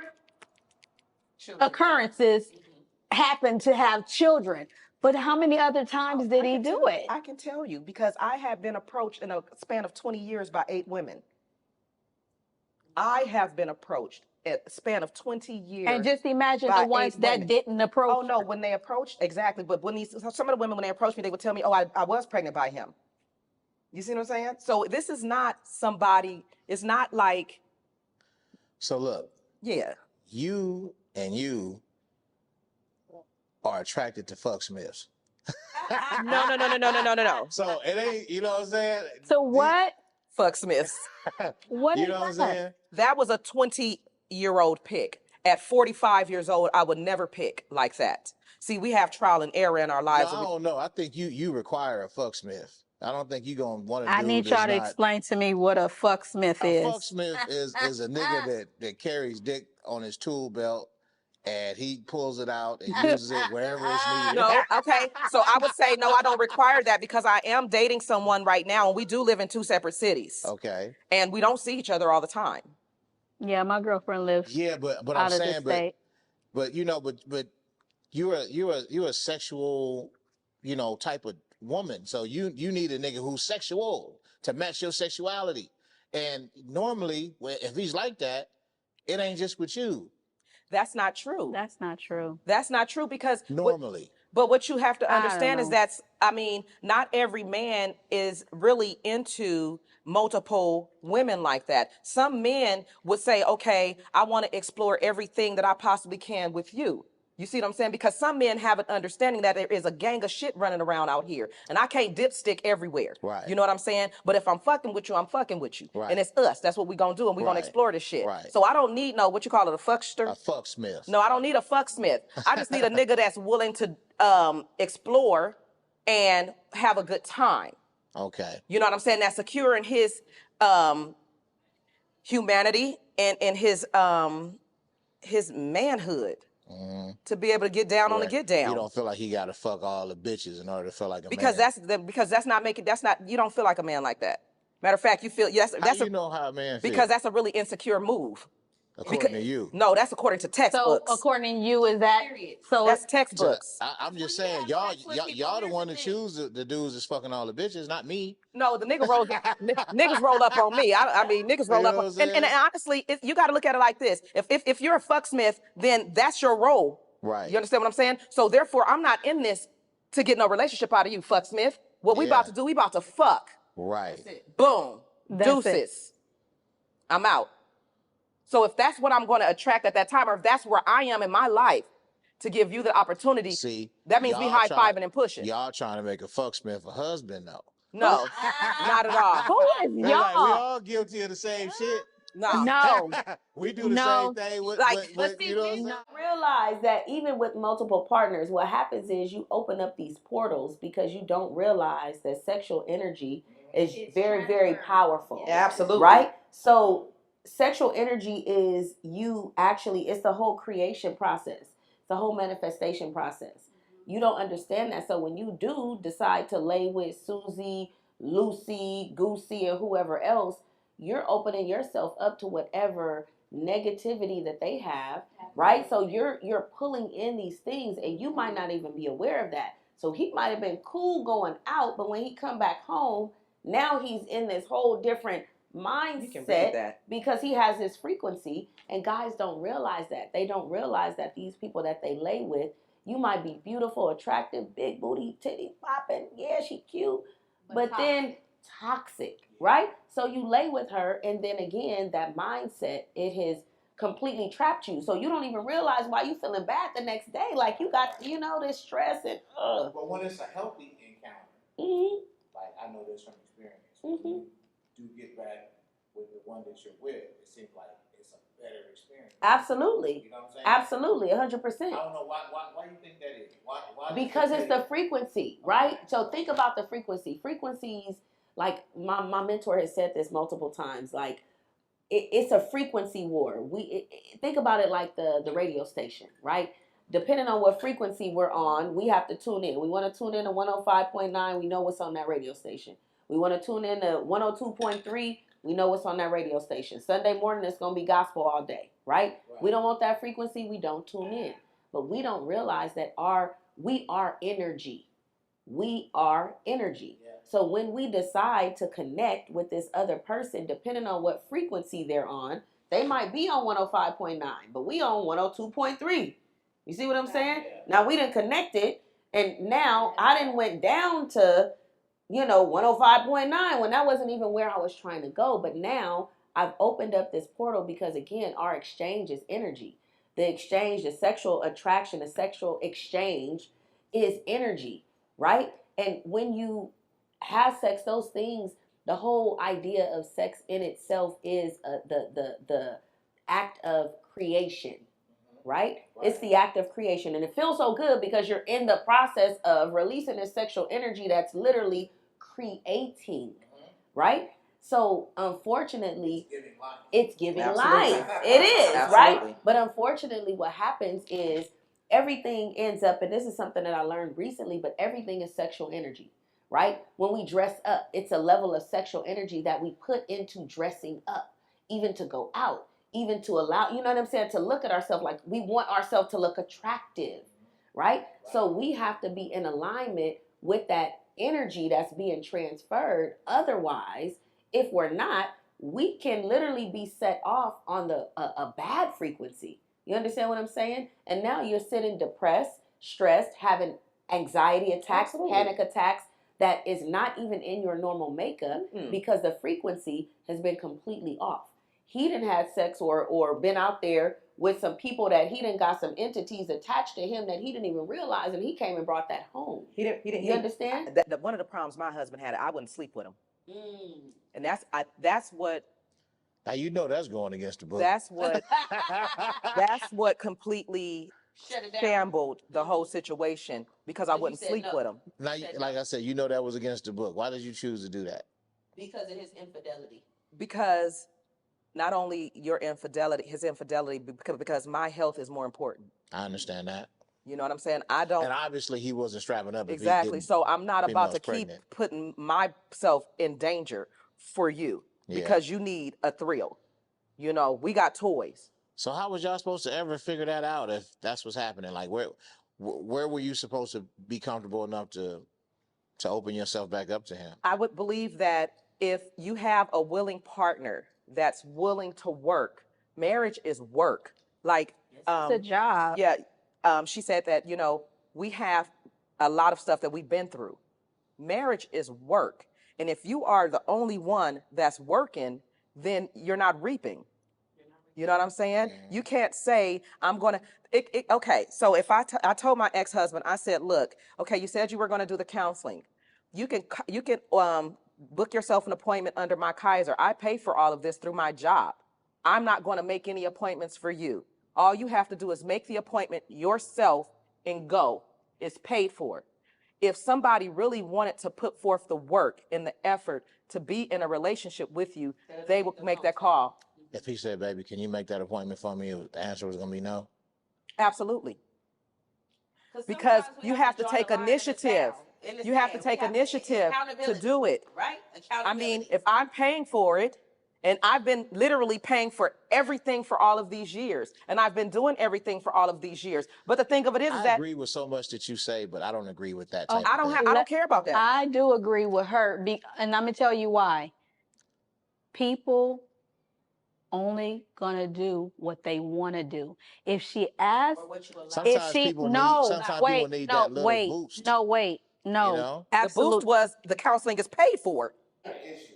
occurrences happen to have children. But how many other times did he do it? I can tell you because I have been approached in a span of 20 years by 8 women. I have been approached at a span of 20 years. And just imagine the ones that didn't approach. Oh no, when they approached, exactly. But when some of the women, when they approached me, they would tell me, oh, I was pregnant by him. You see what I'm saying? So this is not somebody, it's not like. So look. Yeah. You are attracted to fucksmiths. No. So it ain't, you know what I'm saying? So what? Fucksmiths. What you is know what I'm that? saying? That was a 20-year-old pick. At 45 years old, I would never pick like that. See, we have trial and error in our lives. No, I don't know. I think you require a fucksmith. I don't think you're gonna want to. I need y'all to explain to me what a fucksmith is. A fucksmith is a nigga that carries dick on his tool belt and he pulls it out and uses it wherever it's needed. No, okay. So I would say no, I don't require that because I am dating someone right now and we do live in 2 separate cities. Okay. And we don't see each other all the time. Yeah, my girlfriend lives. Yeah, but out I'm of saying, the state. but you know, but you're a sexual, you know, type of woman. So you need a nigga who's sexual to match your sexuality. And normally, if he's like that, it ain't just with you. That's not true. That's not true. That's not true because normally. But what you have to understand is that, I mean, not every man is really into multiple women like that. Some men would say, okay, I want to explore everything that I possibly can with you. You see what I'm saying? Because some men have an understanding that there is a gang of shit running around out here. And I can't dipstick everywhere. Right. You know what I'm saying? But if I'm fucking with you, I'm fucking with you. Right. And it's us. That's what we're going to do. And we're going to explore this shit. Right. So I don't need what you call it, a fuckster? A fucksmith. No, I don't need a fucksmith. I just need a nigga that's willing to explore and have a good time. Okay. You know what I'm saying? That's secure in his humanity and his manhood. Mm-hmm. To be able to get down on the get down. You don't feel like he got to fuck all the bitches in order to feel like a because man. You don't feel like a man like that. Matter of fact, you feel you know how a man feels? Because that's a really insecure move. According to you. No, that's according to textbooks. So according to you, is that so? That's textbooks. I'm just saying, y'all the one to choose the dudes that's fucking all the bitches, not me. No, the niggas roll up on me. I mean, niggas roll up on, and honestly, you got to look at it like this: if you're a fucksmith, then that's your role. Right. You understand what I'm saying? So therefore, I'm not in this to get no relationship out of you, fucksmith. What we about to do? We about to fuck. Right. Boom. Deuces. I'm out. So if that's what I'm going to attract at that time, or if that's where I am in my life to give you the opportunity, that means we high-fiving and pushing. Y'all trying to make a fucksmith a husband, though. No, not at all. Who is y'all? Like, we all guilty of the same shit. No. We do the same thing with you know what I'm saying? Realize that even with multiple partners, what happens is you open up these portals because you don't realize that sexual energy is very, very powerful. Yeah, absolutely. Right? So sexual energy is it's the whole creation process. It's the whole manifestation process. You don't understand that. So when you do decide to lay with Susie, Lucy, Goosey, and whoever else, you're opening yourself up to whatever negativity that they have, right? So you're pulling in these things, and you might not even be aware of that. So he might have been cool going out, but when he come back home, now he's in this whole different mindset because he has this frequency, and guys don't realize that. They don't realize that these people that they lay with, you might be beautiful, attractive, big booty, titty popping, yeah, she cute, but then toxic, right? So you lay with her, and then again, that mindset, it has completely trapped you. So you don't even realize why you feeling bad the next day. Like you got, this stress and But when it's a healthy encounter, like I know this from experience, when you do get back with the one that you're with, it seems like it's a better experience. Absolutely. You know what I'm saying? Absolutely, 100%. I don't know why you think that is. Why because it's the frequency, right? So think about the frequency. Frequencies, like my mentor has said this multiple times, like it's a frequency war. Think about it like the radio station, right? Depending on what frequency we're on, we have to tune in. We want to tune in to 105.9, we know what's on that radio station. We want to tune in to 102.3, we know what's on that radio station. Sunday morning, it's going to be gospel all day, right? We don't want that frequency, we don't tune in. But we don't realize that we are energy. We are energy. Yeah. So when we decide to connect with this other person, depending on what frequency they're on, they might be on 105.9, but we on 102.3. You see what I'm saying? Yeah. Now we done connected, and now I done went down to, 105.9 when that wasn't even where I was trying to go. But now I've opened up this portal because, again, our exchange is energy. The exchange, the sexual attraction, the sexual exchange is energy, right? And when you have sex, those things, the whole idea of sex in itself is the act of creation, right? It's the act of creation. And it feels so good because you're in the process of releasing this sexual energy that's literally creating, right? So unfortunately, it's giving life. It is, right? But unfortunately, what happens is everything ends up, and this is something that I learned recently, but everything is sexual energy, right? When we dress up, it's a level of sexual energy that we put into dressing up, even to go out, even to allow, you know what I'm saying, to look at ourselves like we want ourselves to look attractive, right? So we have to be in alignment with that energy that's being transferred. Otherwise, if we're not, we can literally be set off on a bad frequency. You understand what I'm saying? And now you're sitting depressed, stressed, having anxiety attacks, panic attacks that is not even in your normal makeup because the frequency has been completely off. He didn't have sex or been out there with some people that he didn't got some entities attached to him that he didn't even realize, and he came and brought that home. He didn't. You understand? One of the problems my husband had, I wouldn't sleep with him, and that's what. Now that's going against the book. That's what completely shambled the whole situation because I wouldn't sleep with him. Now, like I said, that was against the book. Why did you choose to do that? Because of his infidelity. Because not only his infidelity, because my health is more important. I understand that. You know what I'm saying? I don't. And obviously he wasn't strapping up. Exactly. So I'm not about to keep putting myself in danger for you because you need a thrill. We got toys. So how was y'all supposed to ever figure that out if that's what's happening? Like where were you supposed to be comfortable enough to open yourself back up to him? I would believe that if you have a willing partner that's willing to work, marriage is work. Like it's a job. Yeah. She said that, we have a lot of stuff that we've been through. Marriage is work. And if you are the only one that's working, then you're not reaping. You know what I'm saying? You can't say, I'm going to, okay. So if I told my ex-husband, I said, look, okay, you said you were going to do the counseling. You can book yourself an appointment under my Kaiser. I pay for all of this through my job. I'm not going to make any appointments for you. All you have to do is make the appointment yourself and go. It's paid for. If somebody really wanted to put forth the work and the effort to be in a relationship with you, they would make that call. If he said, baby, can you make that appointment for me? The answer was going to be no. Absolutely. Because you have to take initiative. You have to take initiative to do it. Right? I mean, if I'm paying for it, and I've been literally paying for everything for all of these years, and I've been doing everything for all of these years. But the thing of it is I that agree with so much that you say, but I don't agree with that Oh, type of thing. I don't care about that. I do agree with her, and I'm gonna tell you why. People only gonna do what they want to do. If she asks, Sometimes people need that little boost. wait, no, You know? The boost was the counseling is paid for.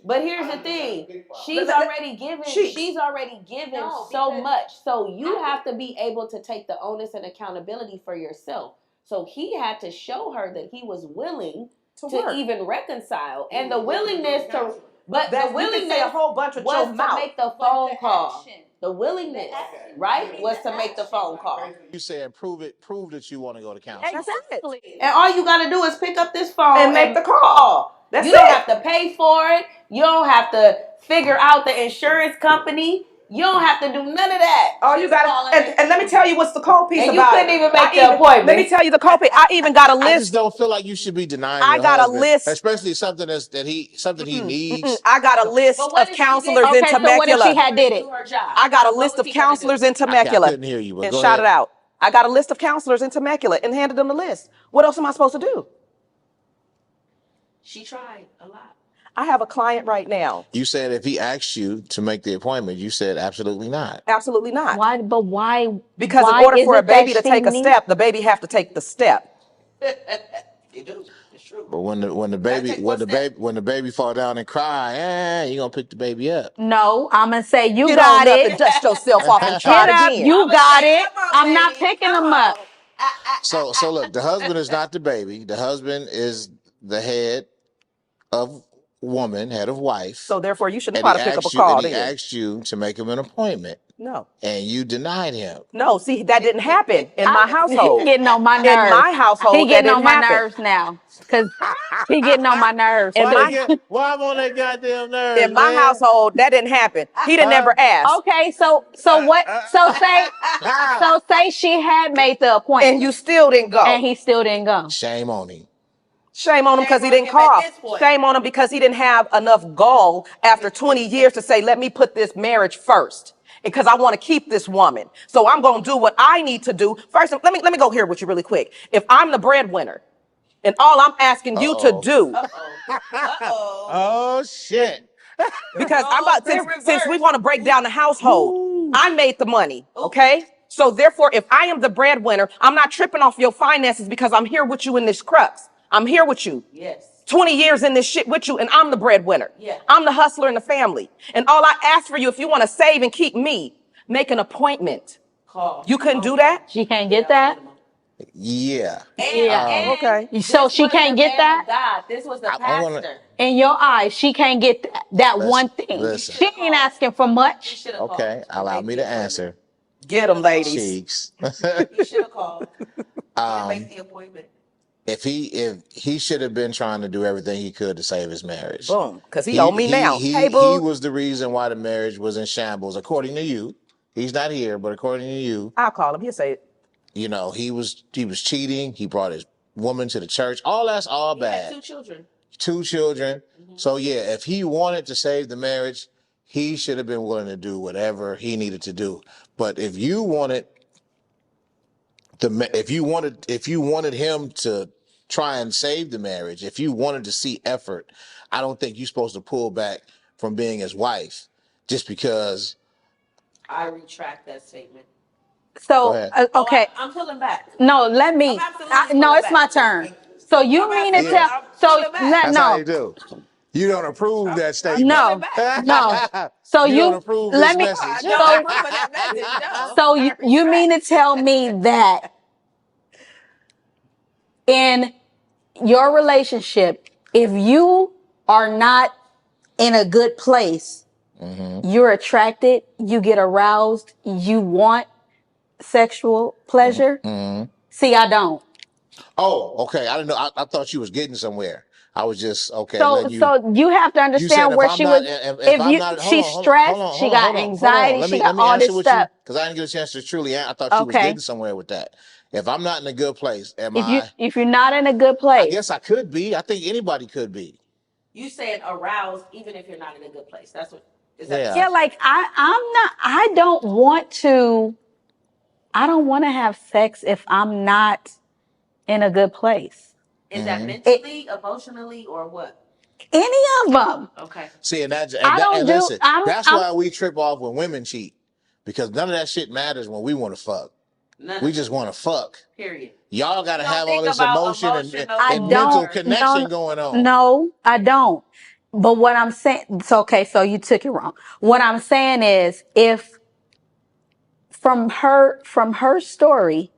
But here's the thing: she's already given. She's already given so much. So you have to be able to take the onus and accountability for yourself. So he had to show her that he was willing to even reconcile, and the willingness to. But the willingness say a whole bunch of was to make the phone call. The willingness, right, was to make the phone call. You saying prove that you want to go to counseling. exactly. And all you got to do is pick up this phone and make the call. You don't have to pay for it. You don't have to figure out the insurance company. You don't have to do none of that. All you got to, and let me tell you what's the cold piece and about it. You couldn't even make the appointment. Let me tell you the cold piece. I even got a list. I just don't feel like you should be denying your husband, especially something he needs. I got a list of counselors in Temecula. So what if she had did it? I got a list of counselors in Temecula. I couldn't hear you, but and go shout ahead. it out. I got a list of counselors in Temecula and handed them the list. What else am I supposed to do? She tried a lot. I have a client right now. You said if he asked you to make the appointment, you said absolutely not. Absolutely not. Why? But why? Because in order for a baby to take a step, the baby have to take the step. You do. It's true. But when the baby fall down and cry, you gonna pick the baby up. No, I'm gonna say you Get got on it. up and dust yourself off and try it again. You got it. I'm not picking them up. So look, the husband is not the baby. The husband is the head of woman, head of wife. So therefore, you shouldn't try to pick up a call. And he asked you to make him an appointment. No. And you denied him. No, see, that didn't happen in my household. He getting on my nerves. In my household, he getting on my happen. nerves now. Because he getting on my nerves. Why I'm on that goddamn nerves? In my household, that didn't happen. He didn't never ask. Okay, so what? So say she had made the appointment, and you still didn't go, and he still didn't go. Shame on him. Shame on him because he didn't call. Shame on him because he didn't have enough gall after 20 years to say, let me put this marriage first. Because I want to keep this woman. So I'm going to do what I need to do. First, let me go here with you really quick. If I'm the breadwinner and all I'm asking you to do. Oh, shit. Because since we want to break down the household, I made the money. Okay. So therefore, if I am the breadwinner, I'm not tripping off your finances because I'm here with you in this crux. I'm here with you. Yes. 20 years in this shit with you, and I'm the breadwinner. Yeah. I'm the hustler in the family. And all I ask for you, if you want to save and keep me, make an appointment. Call. You couldn't do that? She can't get that? Yeah. Okay. So she can't get that? God, this was the pastor. In your eyes, she can't get that one thing. Listen. She ain't asking for much. Okay, allow me to answer. Get them, ladies. Cheexxx. You should have called. Make the appointment. If he should have been trying to do everything he could to save his marriage. Boom, because he owe me now. Hey, boo. He was the reason why the marriage was in shambles, according to you. He's not here, but according to you. I'll call him. He'll say it. You know, he was cheating. He brought his woman to the church. All that's all bad. He had 2 children. Mm-hmm. So yeah, if he wanted to save the marriage, he should have been willing to do whatever he needed to do. But if you wanted him to try and save the marriage, if you wanted to see effort, I don't think you're supposed to pull back from being his wife just because. I retract that statement. So, okay. I'm pulling back. No, let me. No, it's my turn. So you mean to tell? So That's how you do. You don't approve that statement. No. So you don't approve let me. this message. So you mean to tell me that in your relationship, if you are not in a good place, you're attracted, you get aroused, you want sexual pleasure? See, I don't. Oh, okay. I didn't know. I thought you was getting somewhere. I was just okay. So you have to understand where she was. She's stressed, she got anxiety, she got all this stuff. Because I didn't get a chance to truly. I thought she was getting somewhere with that. If I'm not in a good place, am I? If you're not in a good I place, guess I could be. I think anybody could be. You said aroused even if you're not in a good place. That's what is that? Yeah. yeah, like I'm not. I don't want to. I don't want to have sex if I'm not in a good place. Is that mentally, emotionally, or what? Any of them. Okay. See, and I don't do. listen, that's why we trip off when women cheat, because none of that shit matters when we want to fuck. We just want to fuck. Period. Y'all got to You don't have all think this about emotion emotional I and mental don't. connection going on. No, I don't. But what I'm saying, it's okay. So you took it wrong. What I'm saying is, if from her story,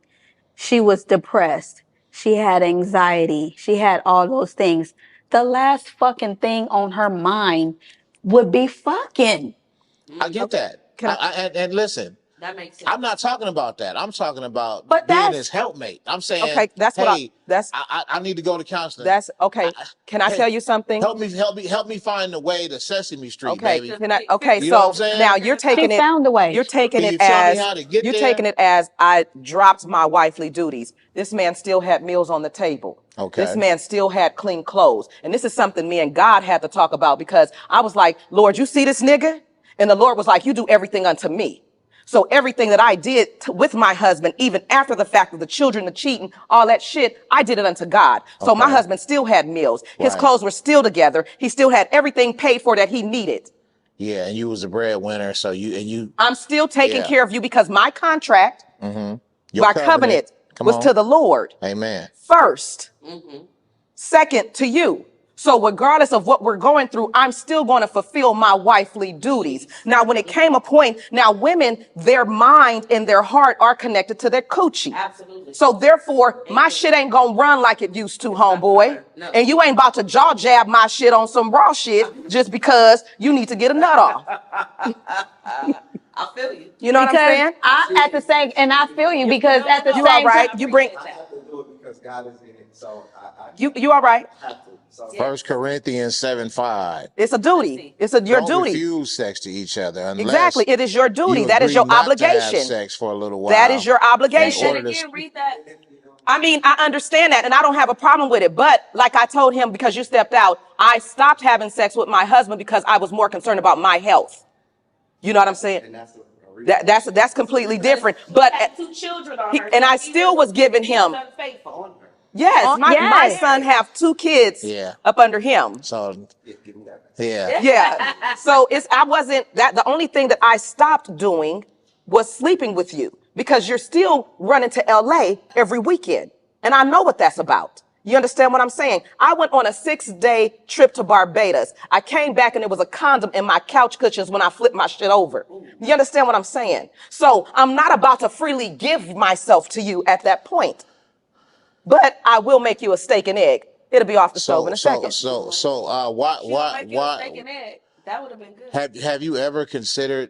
she was depressed, she had anxiety, she had all those things. The last fucking thing on her mind would be fucking. I get that. And listen, That makes sense. I'm not talking about that. I'm talking about But being that's his helpmate. I'm saying, Okay, that's what hey, that's I need to go to counseling. that's okay. Can I Hey, tell you something? help me find the way to Sesame Street, Okay, baby. can I? Okay, You know what I'm so saying? now you're she taking it. found a way. You're taking Can it you tell me as how to get you're there? taking it as I dropped my wifely duties. This man still had meals on the table. Okay. This man still had clean clothes, and this is something me and God had to talk about because I was like, Lord, you see this nigga? And the Lord was like, you do everything unto me. So everything that I did with my husband, even after the fact of the children, the cheating, all that shit, I did it unto God. So my Okay. husband still had meals. His Right. clothes were still together. He still had everything paid for that he needed. Yeah, and you was the breadwinner, so I'm still taking Yeah. care of you because my contract, your my covenant Come was on. to the Lord Amen. first. Second to you. So regardless of what we're going through, I'm still going to fulfill my wifely duties. Now, when it came a point, now women, their mind and their heart are connected to their coochie. Absolutely. So therefore, my shit ain't gonna run like it used to, homeboy. No. And you ain't about to jaw jab my shit on some raw shit just because you need to get a nut off. I feel you. You know what I'm Because saying? I at the same, and I feel you because at the You all same right? time, You bring I have to do it because God is in it. So I you all right? have to. So First Corinthians 7:5. It's a duty. It's your Don't duty. refuse sex to each other unless Exactly. It is your duty. you That is agree your not to have obligation. sex for a little while. That is your in obligation. order to Again, read that. I mean, I understand that and I don't have a problem with it. But like I told him, because you stepped out, I stopped having sex with my husband because I was more concerned about my health. You know what I'm saying? and that's a reason. That's completely different. But Had 2 children on her. and I so still was giving him. unfaithful. Yes, my yes. son have 2 kids Yeah. up under him. So Give me that. yeah. Yeah. So I wasn't that the only thing that I stopped doing was sleeping with you because you're still running to LA every weekend. And I know what that's about. You understand what I'm saying? I went on a 6-day trip to Barbados. I came back and there was a condom in my couch cushions when I flipped my shit over. You understand what I'm saying? So I'm not about to freely give myself to you at that point. But I will make you a steak and egg. It'll be off the stove in a second. Why Steak and egg. That would have been good. have you ever considered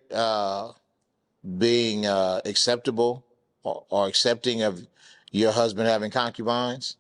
being acceptable or accepting of your husband having concubines?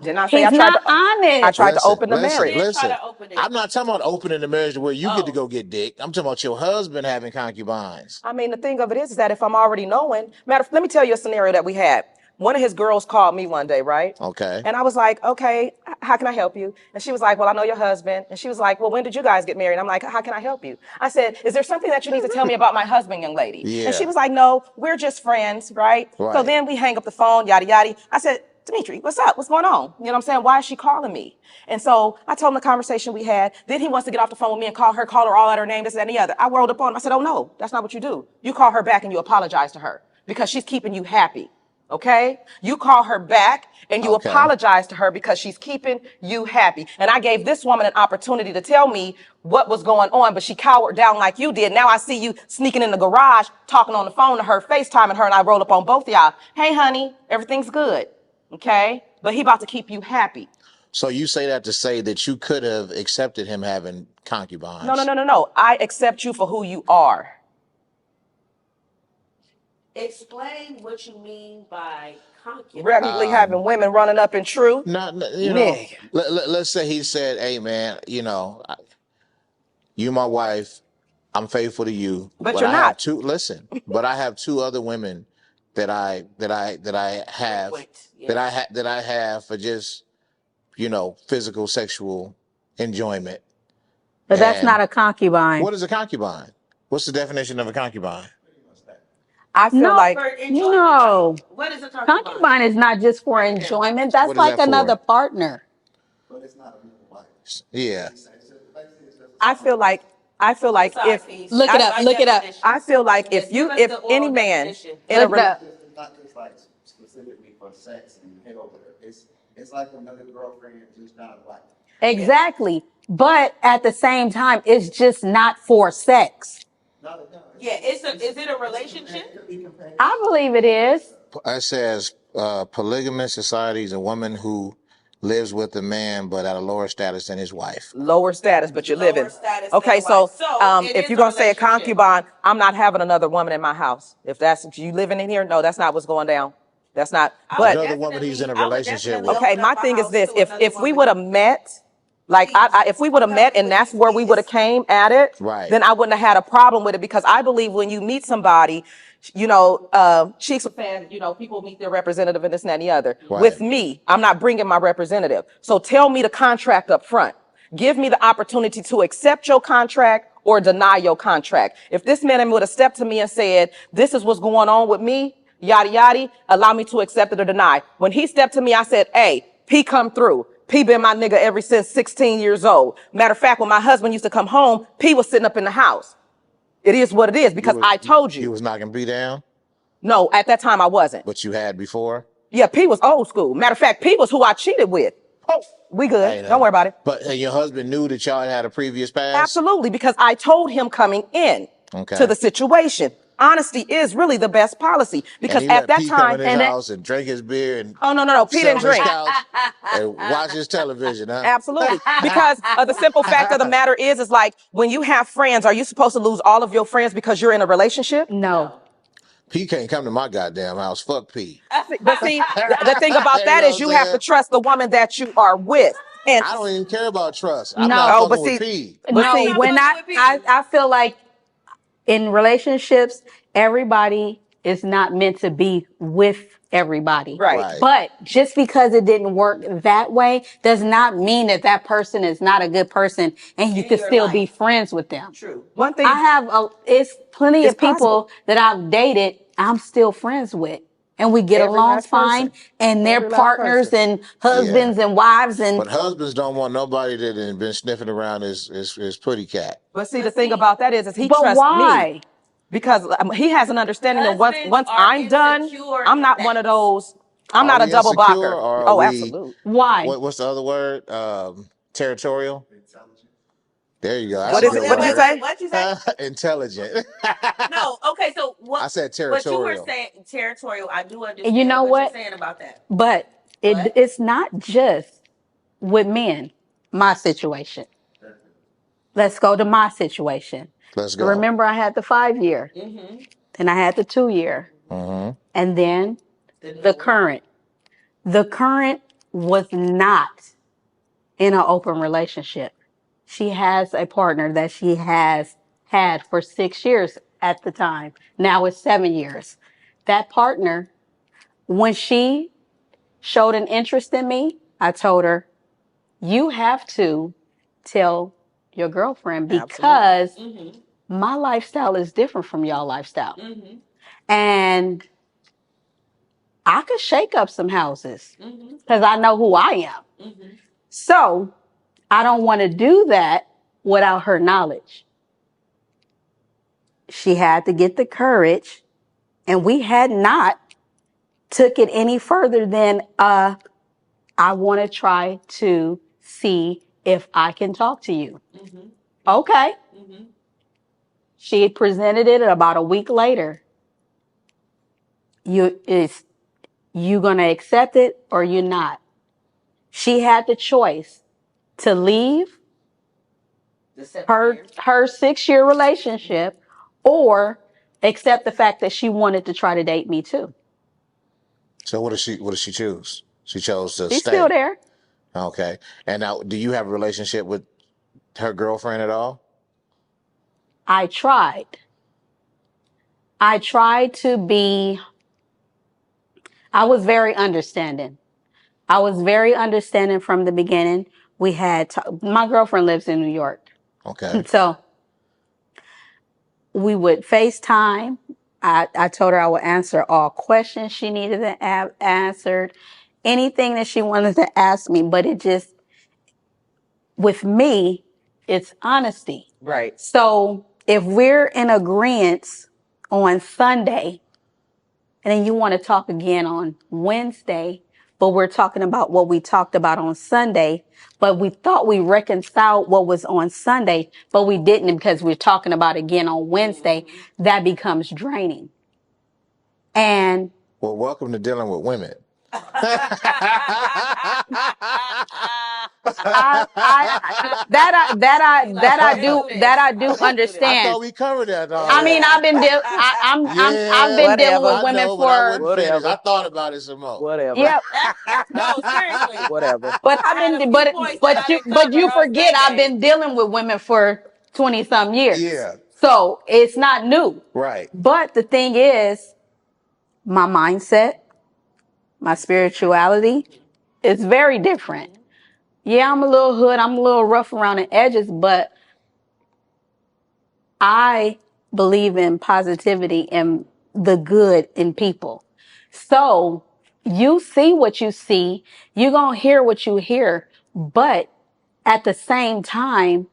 Didn't I say He's I tried not to? honest. I tried to open the marriage. Listen. Try to open it. I'm not talking about opening the marriage where you get to Oh. go get dick. I'm talking about your husband having concubines. I mean, the thing of it is that if I'm already knowing, let me tell you a scenario that we had. One of his girls called me one day, right? Okay. And I was like, okay, how can I help you? And she was like, well, I know your husband. And she was like, well, when did you guys get married? I'm like, how can I help you? I said, is there something that you need to tell me about my husband, young lady? Yeah. And she was like, no, we're just friends, right? So Right. then we hang up the phone, yada, yada. I said, Dimitri, what's up? What's going on? You know what I'm saying? Why is she calling me? And so I told him the conversation we had. Then he wants to get off the phone with me and call her all out her name, this, that, and the other. I rolled up on him. I said, oh, no, that's not what you do. You call her back and you apologize to her because she's keeping you happy. Okay? You call her back and you Okay. apologize to her because she's keeping you happy. And I gave this woman an opportunity to tell me what was going on, but she cowered down like you did. Now I see you sneaking in the garage, talking on the phone to her, FaceTiming her, and I roll up on both of y'all. Hey, honey, everything's good. Okay? But he about to keep you happy. So you say that to say that you could have accepted him having concubines? No. I accept you for who you are. Explain what you mean by concubine. Regularly having women running up in truth. Not, Nigga. let's say he said, hey, man, you my wife, I'm faithful to you. But you're I not. have two, listen, but I have 2 other women that I have that I have for just physical sexual enjoyment. But that's And not a concubine. what is a concubine? What's the definition of a concubine? I feel No, like no. What is a concubine? Concubine is not just for enjoyment. That's What is like that for? another partner. But it's not a real wife. Yeah. I feel like if Look it up. Look it up. I feel like if any man in a Look it up. It's not just like specifically for sex and hell. It's like another girlfriend, just not a wife. Exactly. But at the same time, it's just not for sex. Yeah, is it a relationship? I believe it is. It says polygamous society is a woman who lives with a man but at a lower status than his wife. lower status, but you're living. status Okay, than so wife. So it if is you're a gonna say a relationship. concubine, I'm not having another woman in my house. If you living in here, no, that's not what's going down. That's not. But Another woman he's in a I would relationship definitely with. okay, open my up my thing is house this: to another if we woman. would have met, like if we would have met and that's where we would have came at it, Right. then I wouldn't have had a problem with it because I believe when you meet somebody, Cheexxx a fan, people meet their representative and this and that and the other. Right. With me, I'm not bringing my representative. So tell me the contract up front. Give me the opportunity to accept your contract or deny your contract. If this man would have stepped to me and said, this is what's going on with me, yada, yada, allow me to accept it or deny. When he stepped to me, I said, hey, P come through. P been my nigga ever since 16 years old. Matter of fact, when my husband used to come home, P was sitting up in the house. It is what it is because I told you. You was knocking P down, No, at that time I wasn't. but you had before. Yeah, P was old school. Matter of fact, P was who I cheated with. Oh, We good. ain't Don't worry about it. But your husband knew that y'all had a previous past. Absolutely, because I told him coming in Okay. to the situation. Honesty is really the best policy because And he at let that P time, come in his house and drink his beer and oh no, P sit didn't on his drink. couch and watch his television, huh? Absolutely, because the simple fact of the matter is like when you have friends, are you supposed to lose all of your friends because you're in a relationship? No. P can't come to my goddamn house. Fuck P. But see, the thing about that You know is you what I'm have to saying? trust the woman that you are with. And I don't even care about trust. I'm No. not oh, fucking but with see, P. but No, see, when I feel like in relationships, everybody is not meant to be with everybody. right. Right. But just because it didn't work that way does not mean that that person is not a good person and you In can your still be life. friends with them. True. One thing, It's plenty It's of people possible. that I've dated I'm still friends with. And we get Every along last fine. person. And they're Every last partners person. and husbands and wives and But husbands don't want nobody that has been sniffing around his pretty cat. But see, the thing about that is he but trusts me why? because he has an understanding that once Husbands are I'm done, insecure I'm in not that. one of those. I'm Are not a we double insecure blocker. or are Oh, we absolutely. Why? what's the other word? Territorial? There you go. That's What a is good it? What did you word. say? What'd you say? Intelligent. No. Okay. So what? I said What you were territorial. saying, territorial. I do And understand you know what you're what? saying about that. But But it's not just with men, my situation. Let's go to my situation. Let's go. Remember, I had the 5-year, then I had the 2-year, Mm-hmm. and then the current. The current was not in an open relationship. She has a partner that she has had for 6 years at the time. Now it's 7 years. That partner, when she showed an interest in me, I told her, you have to tell your girlfriend because my lifestyle is different from y'all lifestyle. And I could shake up some houses because I know who I am. So I don't want to do that without her knowledge. She had to get the courage, and we had not took it any further than I want to try to see if I can talk to you. Okay. She presented it about a week later. You gonna accept it or you not? She had the choice to leave her 6-year relationship or accept the fact that she wanted to try to date me too. So what does she choose? She chose to She's stay. still there. Okay. And now, do you have a relationship with her girlfriend at all? I tried to be I was very understanding. I was very understanding from the beginning. We had my girlfriend lives in New York, Okay. so we would FaceTime. I told her I would answer all questions she needed to answered, anything that she wanted to ask me. But it just, with me, it's honesty. Right. So if we're in agreement on Sunday, and then you want to talk again on Wednesday, but we're talking about what we talked about on Sunday, but we thought we reconciled what was on Sunday, but we didn't because we're talking about it again on Wednesday, that becomes draining. And well, welcome to dealing with women. I do I understand. thought we covered that I mean, already. I've been dealing with I women know, but I for, wasn't finished. Whatever. I thought about it some more. Whatever. yeah, No, seriously. Whatever. but I had a few points that I didn't cover you on forget I've Sunday. been dealing with women for 20 some years. Yeah. So it's not new. Right. But the thing is, my mindset, my spirituality is very different. Yeah, I'm a little hood, I'm a little rough around the edges, but I believe in positivity and the good in people. So you see what you see, you're going to hear what you hear, but at the same time,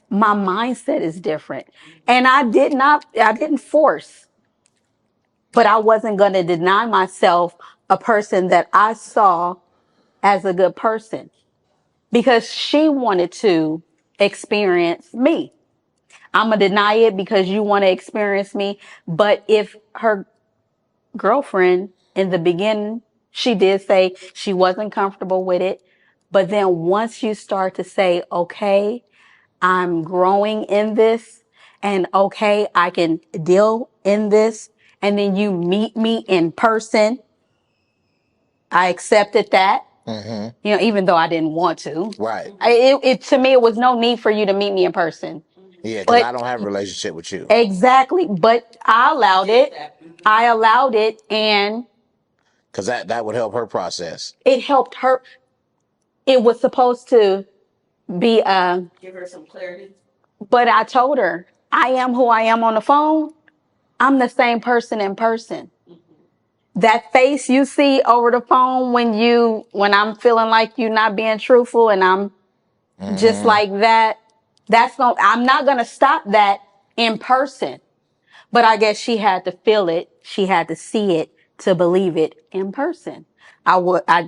my mindset is different. And I didn't force, but I wasn't going to deny myself a person that I saw as a good person because she wanted to experience me. I'm going to deny it because you want to experience me. But if her girlfriend in the beginning, she did say she wasn't comfortable with it. But then once you start to say, okay, I'm growing in this, and okay, I can deal in this, and then you meet me in person, I accepted that. Mm-hmm. You know, even though I didn't want to. Right. To me, it was no need for you to meet me in person. Yeah, because But I don't have a relationship with you. exactly. But I allowed it. I allowed it, and Because that would help her process. it helped her. It was supposed to be Give her some clarity. but I told her, I am who I am on the phone. I'm the same person in person. That face you see over the phone when I'm feeling like you're not being truthful and I'm just like that, I'm not going to stop that in person. But I guess she had to feel it. She had to see it to believe it in person. I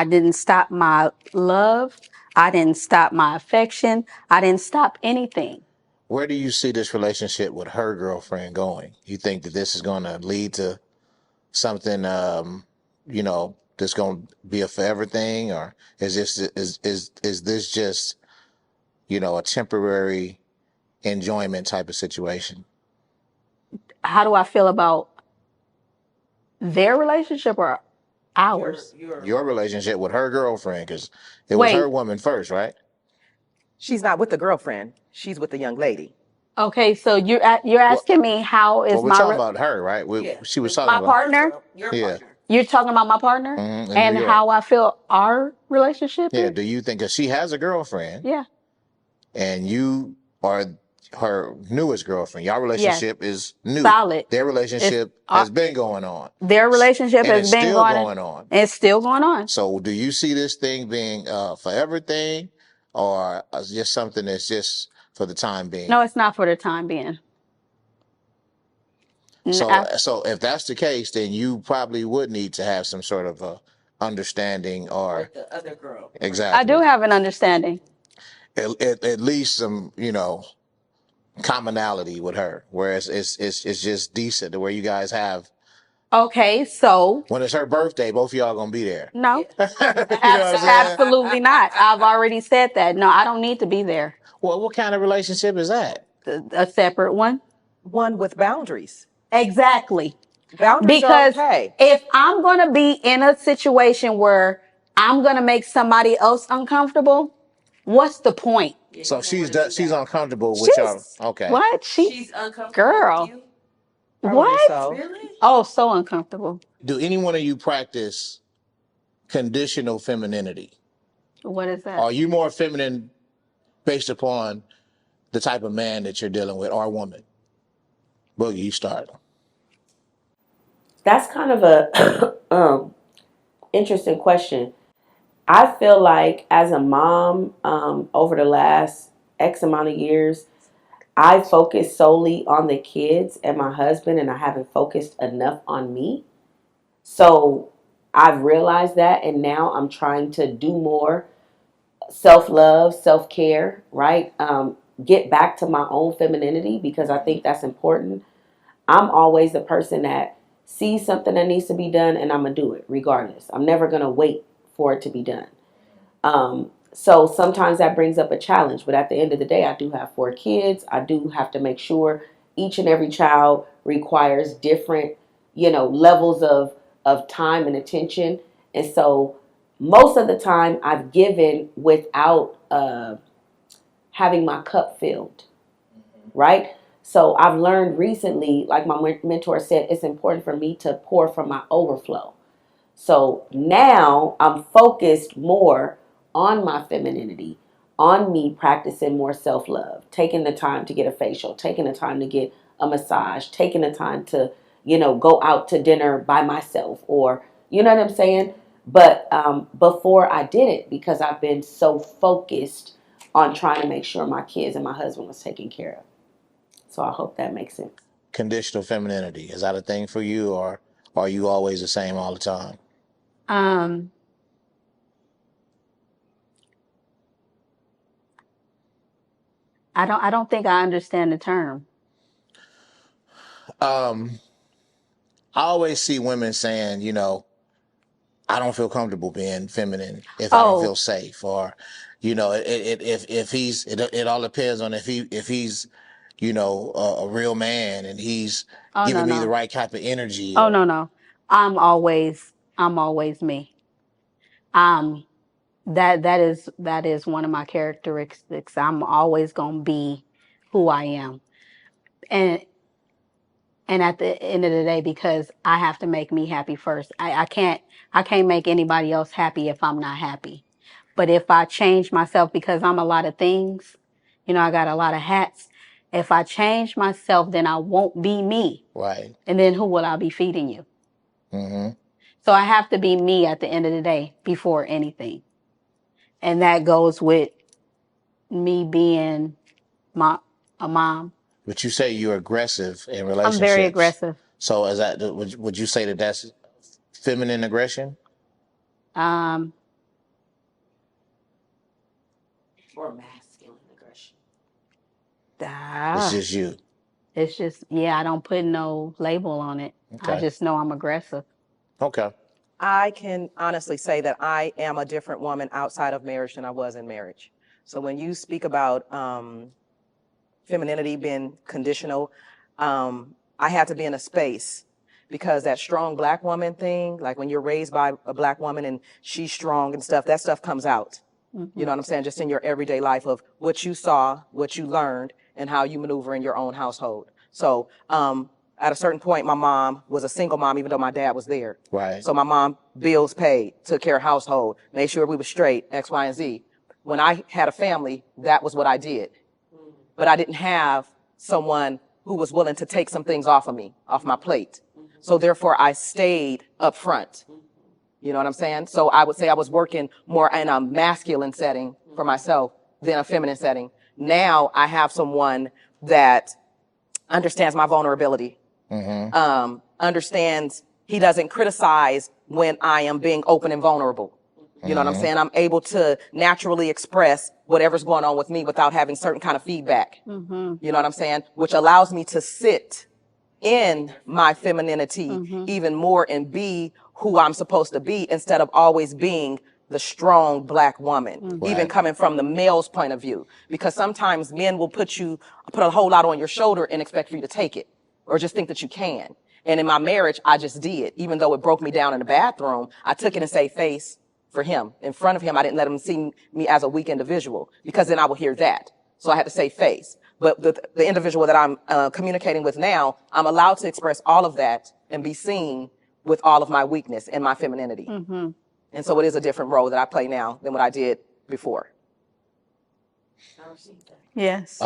didn't stop my love. I didn't stop my affection. I didn't stop anything. Where do you see this relationship with her girlfriend going? You think that this is going to lead to something, that's going to be a forever thing, or is this just, a temporary enjoyment type of situation? How do I feel about their relationship or ours? Your relationship with her girlfriend, because it was her Wait, woman first, right? She's not with the girlfriend. She's with the young lady. okay, so you're asking me how is Well, we're talking about her, right? She was talking my about partner? Your yeah, partner. You're talking about my partner in New and York. how I feel our relationship Yeah. is? Do you think because she has a girlfriend Yeah. and you are her newest girlfriend, your Yes. relationship is new. Solid. Their relationship has been going on. Their relationship And has it's been still going going on. It's still going on. So do you see this thing being a forever thing, or just something that's for the time being? No, it's not for the time being. So if that's the case, then you probably would need to have some sort of a understanding, or Like the other girl. exactly. I do have an understanding. At least some commonality with her, whereas it's just decent to where you guys have. Okay, so When it's her birthday, both of y'all gonna be there. no, You know what I'm saying? absolutely not. I've already said that. No, I don't need to be there. Well, what kind of relationship is that? A separate one. One with boundaries. Exactly. Boundaries are Because okay. if I'm going to be in a situation where I'm going to make somebody else uncomfortable, what's the point? So she's uncomfortable with y'all. Okay. What? She's uncomfortable Girl. with you. Probably What? so. Really? Oh, so uncomfortable. Do any one of you practice conditional femininity? What is that? Are you more feminine based upon the type of man that you're dealing with or woman? Boogie, you start. That's kind of a interesting question. I feel like as a mom, over the last X amount of years, I focus solely on the kids and my husband, and I haven't focused enough on me. So I've realized that, and now I'm trying to do more self love, self care, right? Get back to my own femininity because I think that's important. I'm always the person that sees something that needs to be done and I'm going to do it regardless. I'm never going to wait for it to be done. So sometimes that brings up a challenge, but at the end of the day, I do have 4 kids. I do have to make sure each and every child requires different, levels of time and attention. And so most of the time I've given without having my cup filled, right? So I've learned recently, like my mentor said, it's important for me to pour from my overflow. So now I'm focused more on my femininity, on me practicing more self love, taking the time to get a facial, taking the time to get a massage, taking the time to, go out to dinner by myself or, you know what I'm saying? But before I did it, because I've been so focused on trying to make sure my kids and my husband was taken care of. So I hope that makes sense. Conditional femininity, is that a thing for you, or are you always the same all the time? Um, I don't think I understand the term. Um, I always see women saying, I don't feel comfortable being feminine if I don't Oh, feel safe, or, if he's, it all depends on if he's, a real man and he's oh no, giving me the no. right type of energy, Oh or no, no. I'm always me. Um, that is one of my characteristics. I'm always gonna be who I am. And at the end of the day, because I have to make me happy first. I can't make anybody else happy if I'm not happy. But if I change myself, because I'm a lot of things, I got a lot of hats. If I change myself, then I won't be me. right. And then who will I be feeding you? Mm-hmm. So I have to be me at the end of the day before anything. And that goes with me being a mom. But you say you're aggressive in I'm very relationships. aggressive. So is that, would you say that that's feminine aggression? Um, Or masculine aggression. It's ah, just you. it's just, yeah, I don't put no label on it. I Okay. just know I'm aggressive. Okay. I can honestly say that I am a different woman outside of marriage than I was in marriage. So when you speak about femininity being conditional, I had to be in a space because that strong black woman thing, like when you're raised by a black woman and she's strong and stuff, that stuff comes out. You know what I'm saying? Just in your everyday life of what you saw, what you learned, and how you maneuver in your own household. So at a certain point, my mom was a single mom, even though my dad was there. Right. So my mom, bills paid, took care of household, made sure we were straight, X, Y, and Z. When I had a family, that was what I did. But I didn't have someone who was willing to take some things off of me, off my plate. So therefore, I stayed up front. You know what I'm saying? So I would say I was working more in a masculine setting for myself than a feminine setting. Now I have someone that understands my vulnerability, understands he doesn't criticize when I am being open and vulnerable. You know what I'm saying? I'm able to naturally express whatever's going on with me without having certain kind of feedback. You know what I'm saying? Which allows me to sit in my femininity even more and be who I'm supposed to be instead of always being the strong black woman, even Right. coming from the male's point of view. Because sometimes men will put a whole lot on your shoulder and expect for you to take it or just think that you can. And in my marriage, I just did. Even though it broke me down in the bathroom, I took it and say face for him. In front of him, I didn't let him see me as a weak individual because then I would hear that. So I had to save face. But the individual that I'm communicating with now, I'm allowed to express all of that and be seen with all of my weakness and my femininity. Mm-hmm. And so it is a different role that I play now than what I did before. I received that. Yes.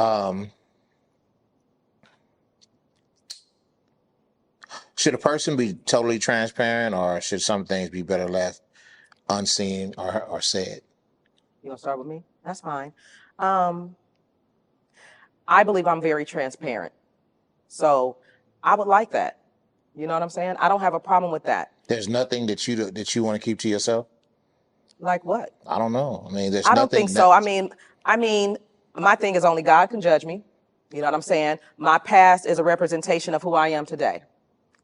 Should a person be totally transparent, or should some things be better left unseen or said? You want to start with me? That's fine. I believe I'm very transparent. So I would like that. You know what I'm saying? I don't have a problem with that. There's nothing that you want to keep to yourself? Like what? I don't know. I mean, there's I don't nothing think so. I mean, my thing is only God can judge me. You know what I'm saying? My past is a representation of who I am today.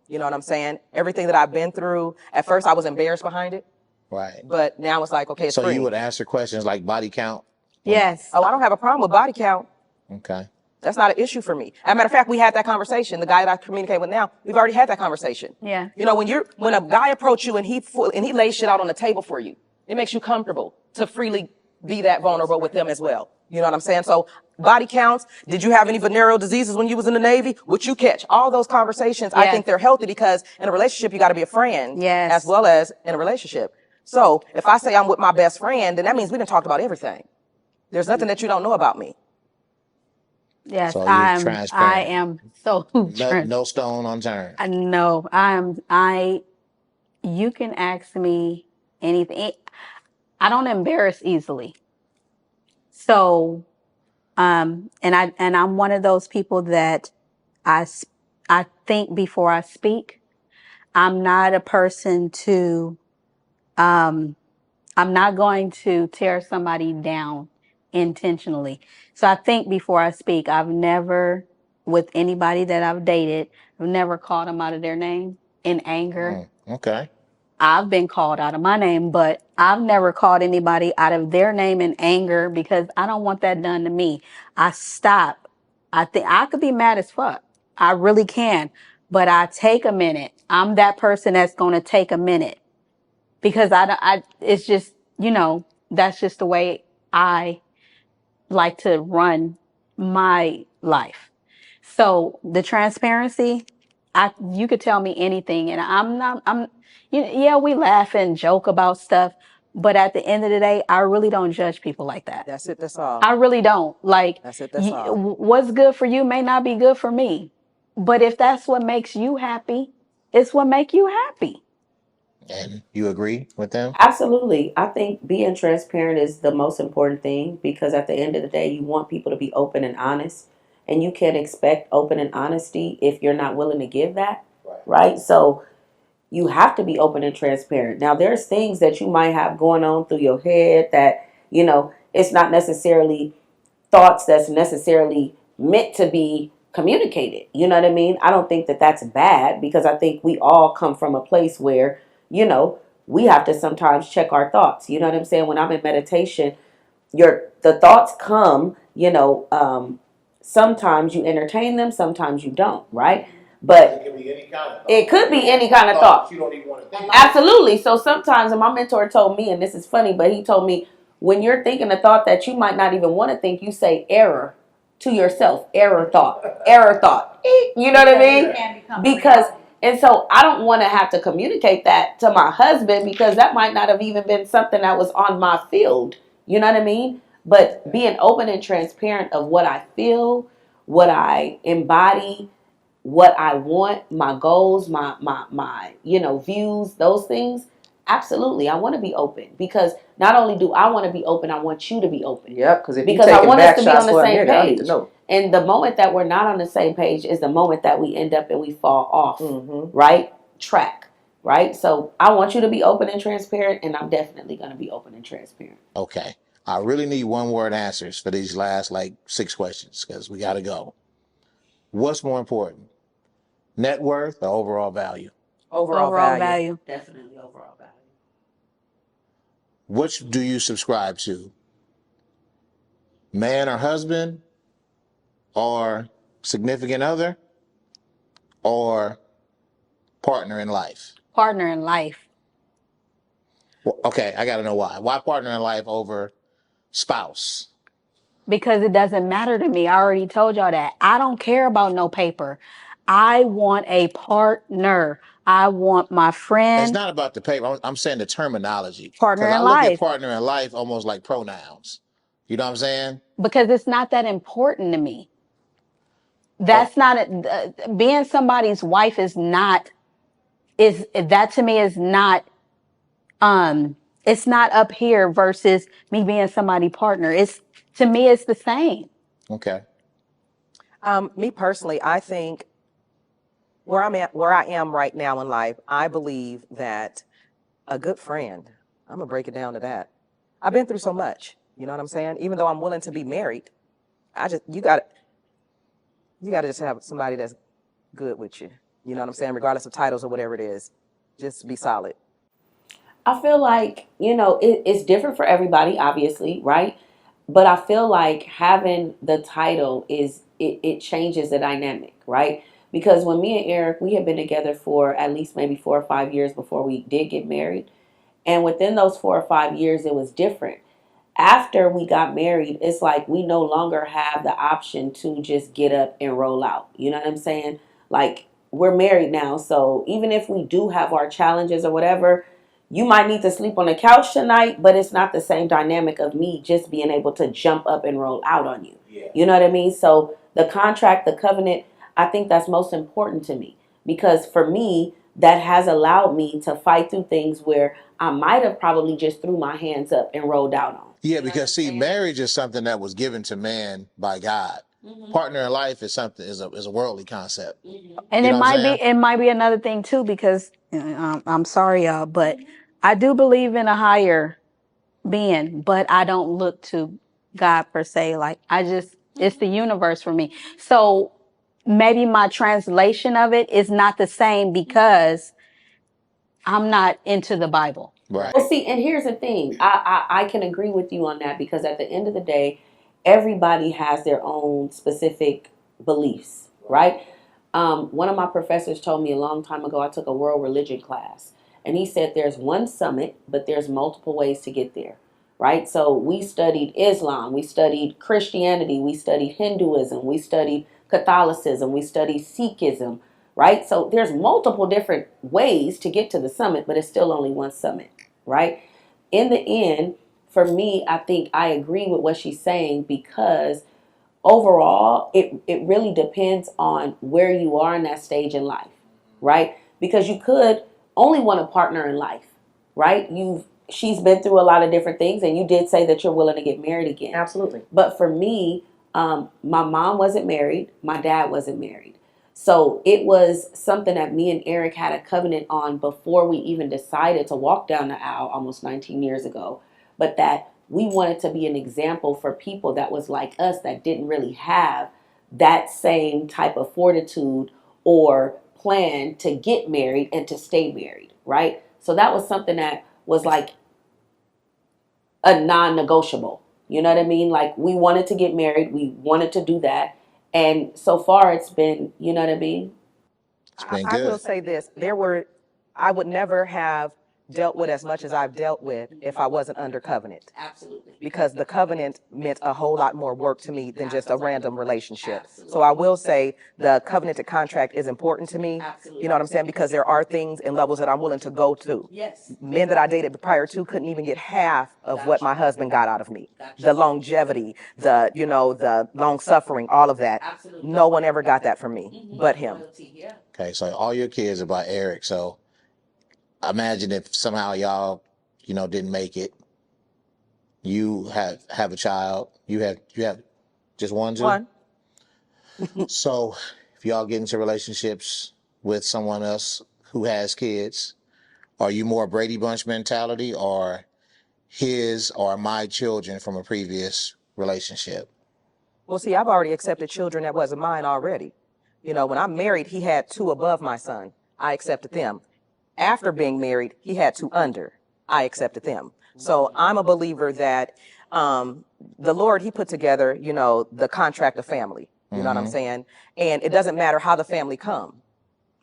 You know what I'm saying? Everything that I've been through, at first I was embarrassed behind it, right. but now it's like, okay, it's So free. you would answer questions like body count? Yes. Oh, I don't have a problem with body count. Okay. That's not an issue for me. As a matter of fact, we had that conversation. The guy that I communicate with now, we've already had that conversation. Yeah. You know, when a guy approaches you and he lays shit out on the table for you, it makes you comfortable to freely be that vulnerable with them as well. You know what I'm saying? So body counts. Did you have any venereal diseases when you was in the Navy? What you catch? All those conversations, I think they're healthy, because in a relationship, you got to be a friend as well as in a relationship. So if I say I'm with my best friend, then that means we done talked about everything. There's nothing that you don't know about me. Yes, So you're I transparent. am so No stone unturned. No, you can ask me anything. I don't embarrass easily. So, and I'm one of those people that I think before I speak. I'm not a person to, I'm not going to tear somebody down intentionally. So I think before I speak. I've never, with anybody that I've dated, I've never called them out of their name in anger. Okay. I've been called out of my name, but I've never called anybody out of their name in anger, because I don't want that done to me. I stop. I think I could be mad as fuck. I really can, but I take a minute. I'm that person that's going to take a minute, because it's just, that's just the way I like to run my life. So the transparency, you could tell me anything, and yeah, we laugh and joke about stuff, but at the end of the day, I really don't judge people like that. That's it. That's all. I really don't. Like, That's it. That's all. what's good for you may not be good for me, but if that's what makes you happy, it's what make you happy. And you agree with them? Absolutely. I think being transparent is the most important thing, because at the end of the day, you want people to be open and honest. And you can't expect open and honesty if you're not willing to give that. Right? So you have to be open and transparent. Now, there's things that you might have going on through your head that, it's not necessarily thoughts that's necessarily meant to be communicated. You know what I mean? I don't think that that's bad, because I think we all come from a place where, we have to sometimes check our thoughts. You know what I'm saying? When I'm in meditation, the thoughts come, sometimes you entertain them, sometimes you don't, right? But it could be any kind of thought. It could be any kind of thought. You don't even want to think. Absolutely. So sometimes, and my mentor told me, and this is funny, but he told me, when you're thinking a thought that you might not even want to think, you say error to yourself. Error thought. Error thought. You know what I mean? Because, and so I don't want to have to communicate that to my husband, because that might not have even been something that was on my field. You know what I mean? But being open and transparent of what I feel, what I embody, what I want, my goals, my views, those things. Absolutely, I want to be open, because not only do I want to be open, I want you to be open. Yep, because I want us to be on the same page. And the moment that we're not on the same page is the moment that we end up and we fall off, right? Track, right? So I want you to be open and transparent, and I'm definitely going to be open and transparent. Okay. I really need one word answers for these last 6 questions, because we got to go. What's more important, net worth or overall value? Overall value. Definitely overall value. Which do you subscribe to? Man or husband, or significant other, or partner in life? Partner in life. Well, okay, I got to know why. Why partner in life over spouse? Because it doesn't matter to me. I already told y'all that. I don't care about no paper. I want a partner. I want my It's friend, not about the paper. I'm saying the terminology. partner Because I in look at life. partner in life almost like pronouns. You know what I'm saying? Because it's not that important to me. Oh, That's not being somebody's wife is not is that to me is not it's not up here versus me being somebody's partner. It's to me it's the same. okay. Me personally, I think where I am right now in life, I believe that a good friend, I'm gonna break it down to that. I've been through so much, you know what I'm saying? Even though I'm willing to be married, you gotta just have somebody that's good with you. You know what I'm saying? Regardless of titles or whatever it is, just be solid. I feel like, it's different for everybody, obviously, right? But I feel like having the title it changes the dynamic, right? Because when me and Eric, we had been together for at least maybe 4 or 5 years before we did get married. And within those 4 or 5 years, it was different. After we got married, it's like we no longer have the option to just get up and roll out. You know what I'm saying? Like, we're married now. So even if we do have our challenges or whatever, you might need to sleep on the couch tonight, but it's not the same dynamic of me just being able to jump up and roll out on you. Yeah. You know what I mean? So the contract, the covenant, I think that's most important to me because for me, that has allowed me to fight through things where I might have probably just threw my hands up and rolled out on. Yeah, because see, marriage is something that was given to man by God. Partner in life is something is a worldly concept. And You know what I'm saying? it might be another thing too because I'm sorry y'all, but I do believe in a higher being, but I don't look to God per se. Like I just it's the universe for me. So maybe my translation of it is not the same because I'm not into the Bible. Right. Well, see, and here's the thing. I can agree with you on that because at the end of the day, everybody has their own specific beliefs, right? One of my professors told me a long time ago, I took a world religion class, and he said there's one summit, but there's multiple ways to get there, right? So we studied Islam, we studied Christianity, we studied Hinduism, we studied Catholicism, we studied Sikhism, right? So there's multiple different ways to get to the summit, but it's still only one summit, right? In the end, for me, I think I agree with what she's saying because overall, it really depends on where you are in that stage in life, right? Because you could only want a partner in life, right? She's been through a lot of different things, and you did say that you're willing to get married again. Absolutely. But for me, my mom wasn't married, my dad wasn't married. So it was something that me and Eric had a covenant on before we even decided to walk down the aisle almost 19 years ago. But that we wanted to be an example for people that was like us that didn't really have that same type of fortitude or plan to get married and to stay married, right? So that was something that was like a non-negotiable. You know what I mean? Like we wanted to get married, we wanted to do that, and so far it's been, you know what I mean? It's been I will good. say this: I would never have dealt with as much as I've dealt with if I wasn't under covenant. Absolutely. Because the covenant meant a whole lot more work to me than just a random relationship. So I will say the covenanted contract is important to me. You know what I'm saying? Because there are things and levels that I'm willing to go to. Yes. Men that I dated prior to couldn't even get half of what my husband got out of me. The longevity, the long suffering, all of that. Absolutely. No one ever got that from me but him. Okay, so all your kids are by Eric. So imagine if somehow y'all, didn't make it. You have a child. You have just one, too? One. So if y'all get into relationships with someone else who has kids, are you more Brady Bunch mentality or his or my children from a previous relationship? Well, see, I've already accepted children that wasn't mine already. When I'm married, he had two above my son. I accepted them. After being married, he had two under. I accepted them. So I'm a believer that the Lord, he put together, the contract of family. You know what I'm saying? And it doesn't matter how the family come.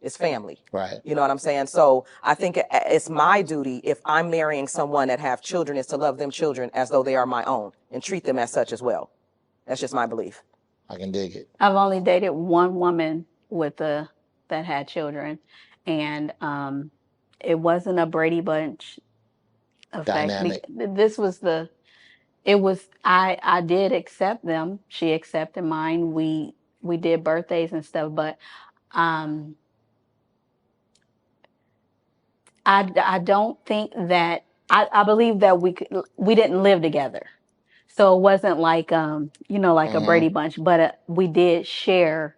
It's family. Right. You know what I'm saying? So I think it's my duty, if I'm marrying someone that have children, is to love them children as though they are my own and treat them as such as well. That's just my belief. I can dig it. I've only dated one woman that had children, and it wasn't a Brady Bunch effect. Dynamic. This was I did accept them. She accepted mine. We did birthdays and stuff, but um, I don't think that I believe that we didn't live together. So it wasn't like like a Brady Bunch, but we did share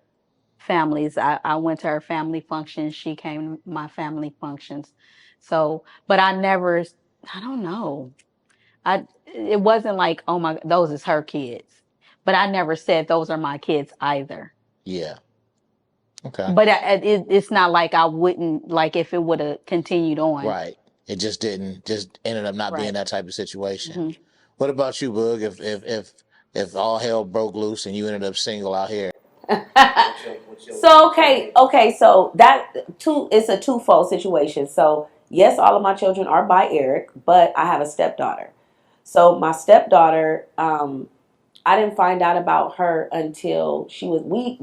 families. I went to her family functions. She came to my family functions. So, but I never, I don't know. It wasn't like, oh my, those is her kids. But I never said those are my kids either. Yeah. Okay. But it's not like I wouldn't, like if it would have continued on. Right. It just ended up not being Right. that type of situation. Mm-hmm. What about you, Boog? If all hell broke loose and you ended up single out here? So okay, so it's a twofold situation. So yes, all of my children are by Eric, but I have a stepdaughter. So my stepdaughter, I didn't find out about her until she was me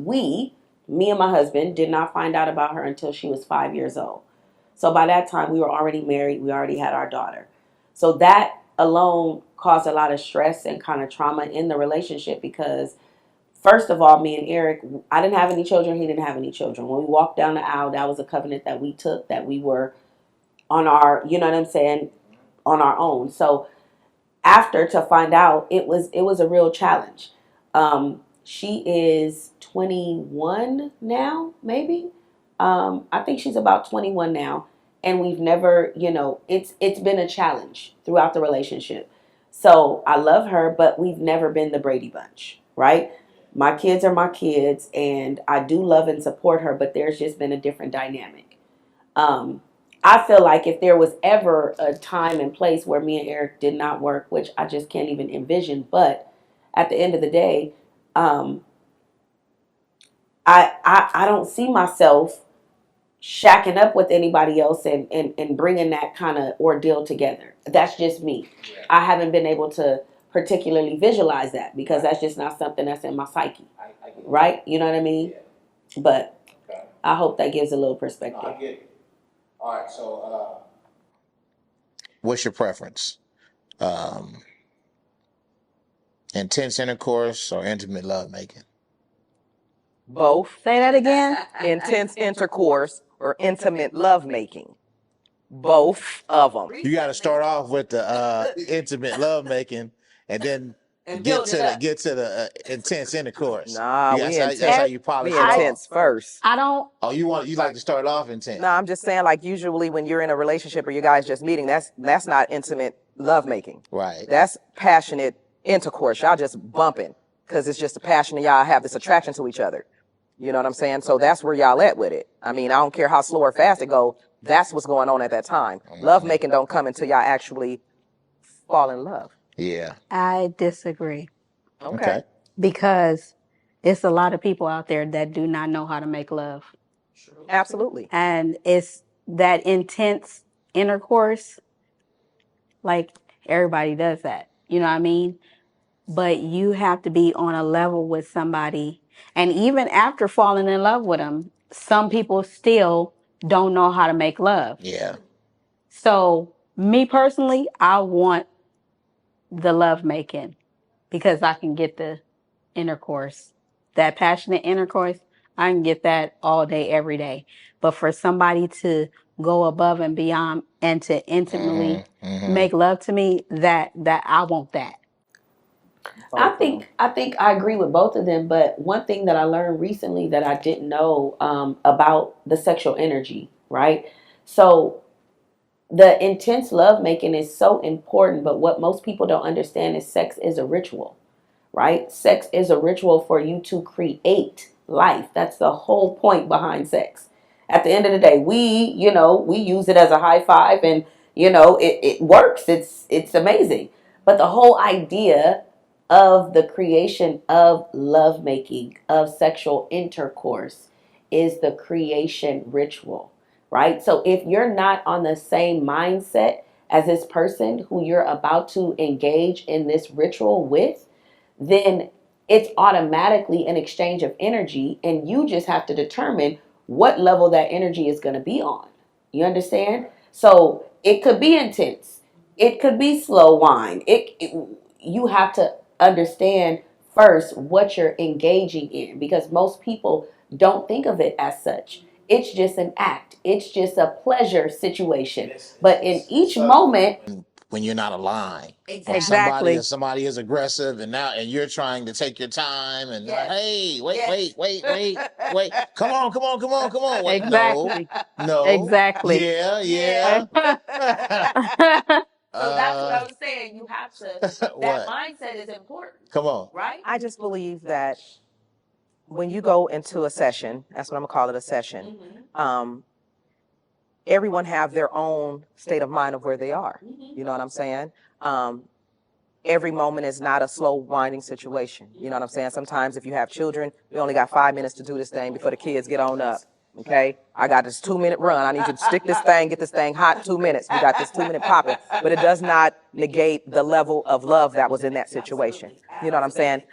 and my husband did not find out about her until she was 5 years old. So by that time we were already married, we already had our daughter. So that alone caused a lot of stress and kind of trauma in the relationship because first of all, me and Eric, I didn't have any children. He didn't have any children. When we walked down the aisle, that was a covenant that we took, that we were on our, you know what I'm saying, on our own. So after to find out, it was a real challenge. She is 21 now, maybe. I think she's about 21 now, and we've never, it's been a challenge throughout the relationship. So I love her, but we've never been the Brady Bunch, right? My kids are my kids, and I do love and support her, but there's just been a different dynamic. Um, I feel like if there was ever a time and place where me and Eric did not work, which I just can't even envision, but at the end of the day, um, I don't see myself shacking up with anybody else and bringing that kind of ordeal together. That's just me. Yeah. I haven't been able to particularly visualize that because that's just not something that's in my psyche. Right? You know what I mean? Yeah. But okay. I hope that gives a little perspective. No, I get it. All right, so what's your preference? Intense intercourse or intimate lovemaking? Both. Say that again. Intense intercourse or intimate lovemaking. Both of them. You got to start off with the intimate lovemaking and then get to the intense intercourse. Nah, that's how you polish it intense off. first. I don't. Oh, you like to start off intense? No, I'm just saying, like, usually when you're in a relationship or you guys just meeting, that's not intimate lovemaking. Right. That's passionate intercourse. Y'all just bumping because it's just a passion and y'all have this attraction to each other. You know what I'm saying? So that's where y'all at with it. I mean, I don't care how slow or fast it go. That's what's going on at that time. Lovemaking don't come until y'all actually fall in love. Yeah. I disagree. Okay. Because it's a lot of people out there that do not know how to make love. Absolutely. And it's that intense intercourse. Like everybody does that. You know what I mean? But you have to be on a level with somebody. And even after falling in love with them, some people still don't know how to make love. Yeah. So me personally, I want the love making because I can get the intercourse, that passionate intercourse. I can get that all day, every day. But for somebody to go above and beyond and to intimately make love to me, that I want that. I think I agree with both of them, but one thing that I learned recently that I didn't know about the sexual energy, right? So the intense love making is so important, but what most people don't understand is sex is a ritual, right? Sex is a ritual for you to create life. That's the whole point behind sex. At the end of the day, we use it as a high five and, it works. It's amazing. But the whole idea of the creation of lovemaking, of sexual intercourse, is the creation ritual, right? So if you're not on the same mindset as this person who you're about to engage in this ritual with, then it's automatically an exchange of energy, and you just have to determine what level that energy is going to be on. You understand? So it could be intense, it could be slow wine. You have to understand first what you're engaging in, because most people don't think of it as such. It's just an act. It's just a pleasure situation. But in each moment, when you're not aligned, or Exactly. somebody is aggressive, and you're trying to take your time and hey, wait, come on, wait, Exactly. no, Exactly. yeah. so that's what I was saying. You have to, that What? mindset is important, Come on. right? I just believe that when you go into a session, that's what I'm gonna call it, a session, everyone have their own state of mind of where they are. You know what I'm saying? Every moment is not a slow winding situation. You know what I'm saying? Sometimes if you have children, we only got 5 minutes to do this thing before the kids get on up. Okay, I got this 2-minute run. I need you to stick this thing, get this thing hot, 2 minutes. We got this 2-minute popping, but it does not negate the level of love that was in that situation. You know what I'm saying?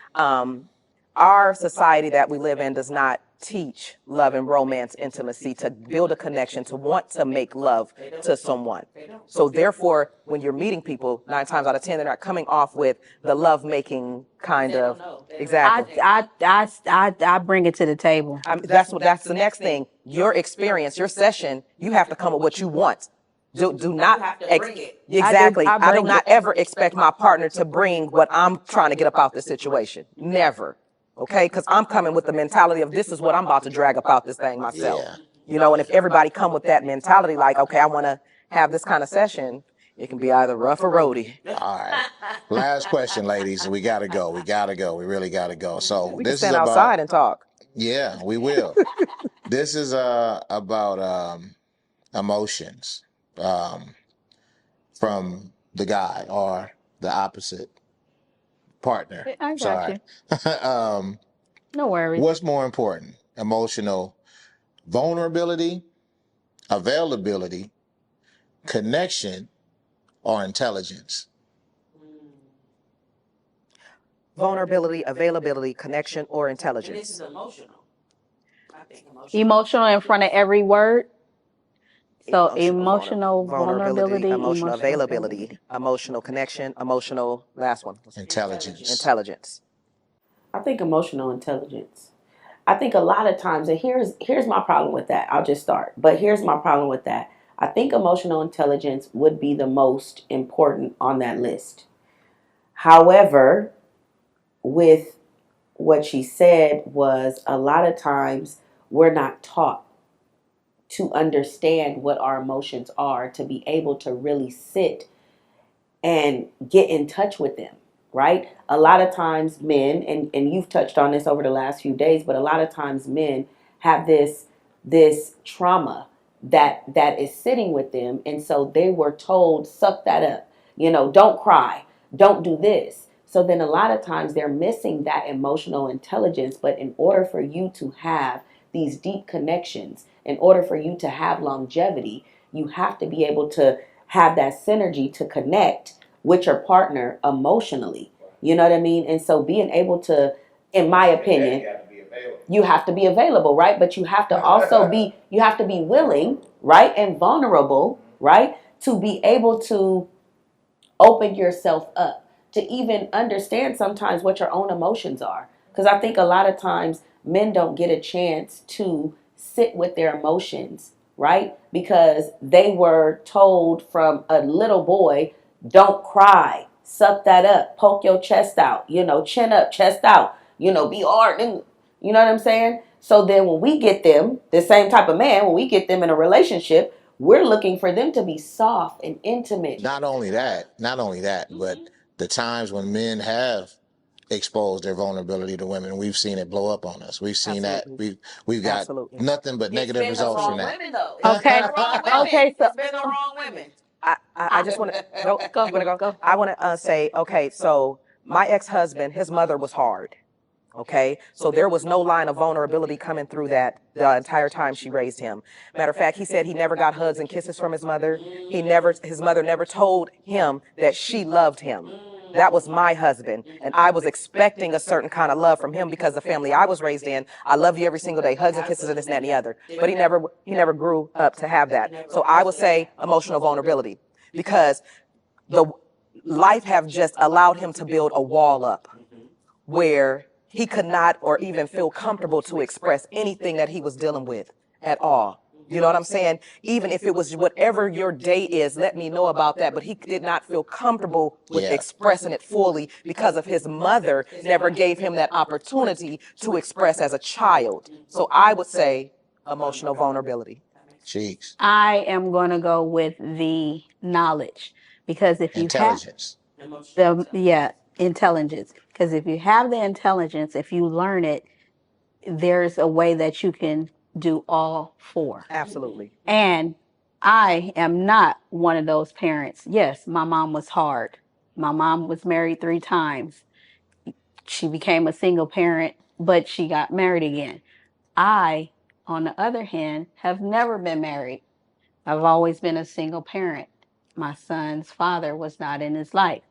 Our society that we live in does not teach love and romance, intimacy, to build a connection, to want to make love to someone. So therefore, when you're meeting people, 9 times out of 10, they're not coming off with the love making kind of. Exactly. I bring it to the table. That's the next thing. Your experience, your session, you have to come with what you want. Do not exactly. I do not ever expect my partner to bring what I'm trying to get up out this situation. Never. Okay, because I'm coming with the mentality of this is what I'm about to drag up out this thing myself. Yeah. You know, and if everybody come with that mentality, like, okay, I want to have this kind of session, it can be either rough or roady. All right. Last question, ladies. We gotta go. We really gotta go. So We can this is stand outside and talk. Yeah, we will. This is about emotions from the guy or the opposite partner. I got Sorry. you. No worries. What's more important? Emotional vulnerability, availability, connection, or intelligence? Vulnerability, availability, connection, or intelligence. This is emotional. I think Emotional in front of every word. So emotional vulnerability, emotional availability, emotional connection, emotional, last one. Intelligence. I think emotional intelligence. I think a lot of times, and here's my problem with that. I'll just start. But here's my problem with that. I think emotional intelligence would be the most important on that list. However, with what she said was a lot of times we're not taught to understand what our emotions are, to be able to really sit and get in touch with them, right? A lot of times men, and you've touched on this over the last few days, but a lot of times men have this trauma that is sitting with them, and so they were told, suck that up, don't cry, don't do this. So then a lot of times they're missing that emotional intelligence. But in order for you to have these deep connections, in order for you to have longevity, you have to be able to have that synergy to connect with your partner emotionally. You know what I mean? And so being able to, in my opinion, you have to be available, right? But you have to also you have to be willing, right? And vulnerable, right? To be able to open yourself up, to even understand sometimes what your own emotions are. Because I think a lot of times men don't get a chance to sit with their emotions, right? Because they were told from a little boy, don't cry, suck that up, poke your chest out, chin up, chest out, be hard. You know what I'm saying? So then when we get them, the same type of man, when we get them in a relationship, we're looking for them to be soft and intimate. Not only that, but the times when men have exposed their vulnerability to women, we've seen it blow up on us. We've seen that. We've got nothing but negative results from that. women, though. Okay. Okay. So It's been the wrong women. I just want to go. I want to say, okay, so my ex-husband, his mother was hard. Okay, so there was no line of vulnerability coming through that the entire time she raised him. Matter of fact, he said he never got hugs and kisses from his mother. His mother never told him that she loved him. that was my husband, and I was expecting a certain kind of love from him because the family I was raised in, I love you every single day, hugs and kisses and this and that and the other. But he never grew up to have that. So I would say emotional vulnerability, because the life have just allowed him to build a wall up where he could not or even feel comfortable to express anything that he was dealing with at all. You know what I'm saying? Even if it was whatever your day is, let me know about that. But he did not feel comfortable with expressing it fully because of his mother never gave him that opportunity to express as a child. So I would say emotional vulnerability. Cheeks. I am going to go with the knowledge, because if you have Intelligence. intelligence, because if you have the intelligence, if you learn it, there's a way that you can do all four. Absolutely. And I am not one of those parents. Yes, my mom was hard. My mom was married 3 times. She became a single parent, but she got married again. I, on the other hand, have never been married. I've always been a single parent. My son's father was not in his life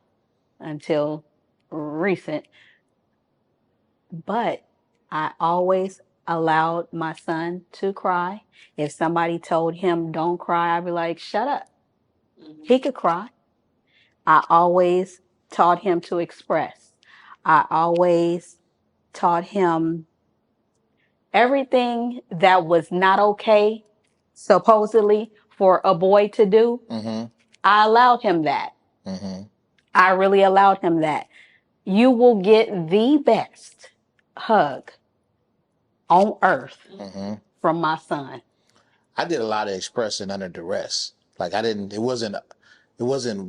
until recent, but I always allowed my son to cry. If somebody told him don't cry, I'd be like, shut up. He could cry. I always taught him to express. I always taught him everything that was not okay, supposedly, for a boy to do. I allowed him that. I really allowed him that. You will get the best hug on earth from my son. I did a lot of expressing under duress. Like it wasn't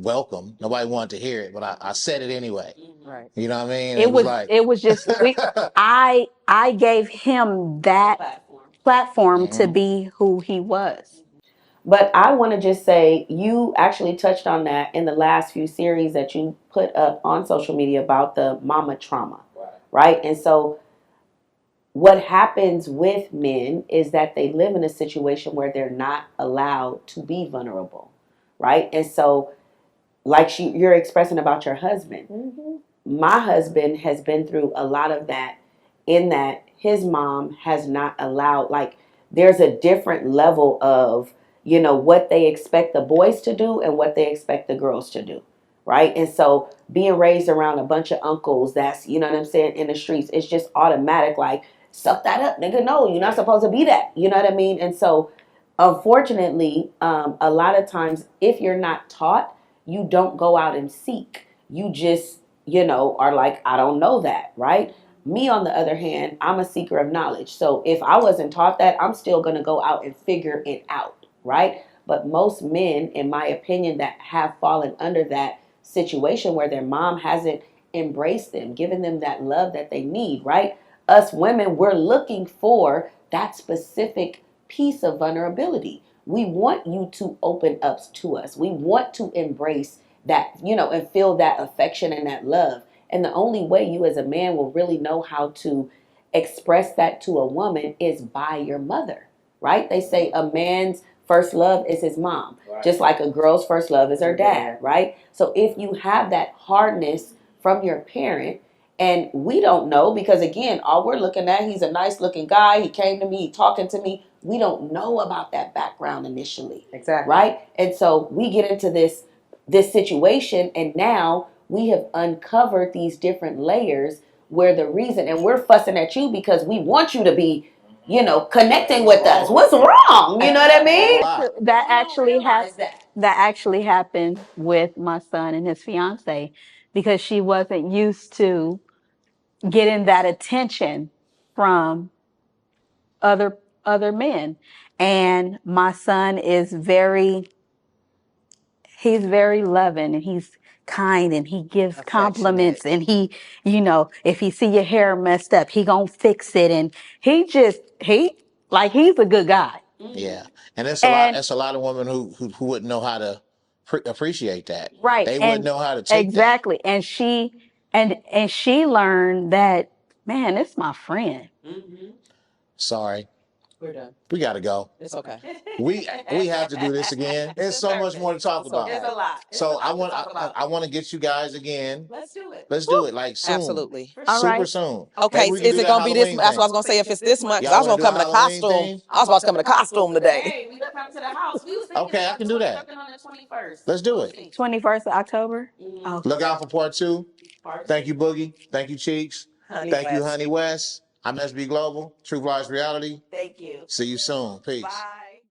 welcome. Nobody wanted to hear it, but I said it anyway. Right. You know what I mean? It was just I gave him that platform to be who he was. But I want to just say, you actually touched on that in the last few series that you put up on social media about the mama trauma, right? And so what happens with men is that they live in a situation where they're not allowed to be vulnerable, right? And so, like you're expressing about your husband, my husband has been through a lot of that, in that his mom has not allowed, like, there's a different level of, what they expect the boys to do and what they expect the girls to do, right? And so being raised around a bunch of uncles, that's, you know what I'm saying, in the streets, it's just automatic, like, suck that up, nigga. No, you're not supposed to be that. You know what I mean? And so, unfortunately, a lot of times, if you're not taught, you don't go out and seek. You just, are like, I don't know that, right? Me, on the other hand, I'm a seeker of knowledge. So if I wasn't taught that, I'm still going to go out and figure it out, right? But most men, in my opinion, that have fallen under that situation where their mom hasn't embraced them, given them that love that they need, right? Us women, we're looking for that specific piece of vulnerability. We want you to open up to us. We want to embrace that, and feel that affection and that love. And the only way you as a man will really know how to express that to a woman is by your mother, right? They say a man's first love is his mom, just like a girl's first love is her dad, right? So if you have that hardness from your parent, and we don't know, because again, all we're looking at, he's a nice looking guy, he came to me, he talking to me, we don't know about that background initially. Exactly. Right? And so we get into this situation, and now we have uncovered these different layers where the reason, and we're fussing at you because we want you to be, connecting with us. What's wrong? You know what I mean? That actually happened with my son and his fiance, because she wasn't used to getting that attention from other men. And my son is he's very loving, and he's kind, and he gives compliments, and he, if he see your hair messed up, he gonna fix it. And he's a good guy. Yeah, and And that's a lot of women who wouldn't know how to appreciate that. right. They wouldn't And know how to take that. exactly. And she learned that, man, it's my friend. Sorry. We're done. We got to go. It's okay. We have to do this again. There's so much more to talk about. It's a lot. So I want to get you guys again. Let's do it. Let's do it like soon. Absolutely. All Super right. soon. Okay, Maybe we can is do it that gonna be this? Halloween That's what I was thing. gonna say. If it's this month, because I Y'all was gonna wanna come in do a a Halloween costume. theme? I was about to come in a costume today. Hey, we gonna come to the house. We was thinking Okay, I can do that. on the 21st. Let's do it. 21st of October. Oh. Look out for part 2. Thank you, Boogie. Thank you, Cheexxx. Honey Thank you, West. Honey West. I'm SB Global, True Vibes Reality. Thank you. See you soon. Peace. Bye.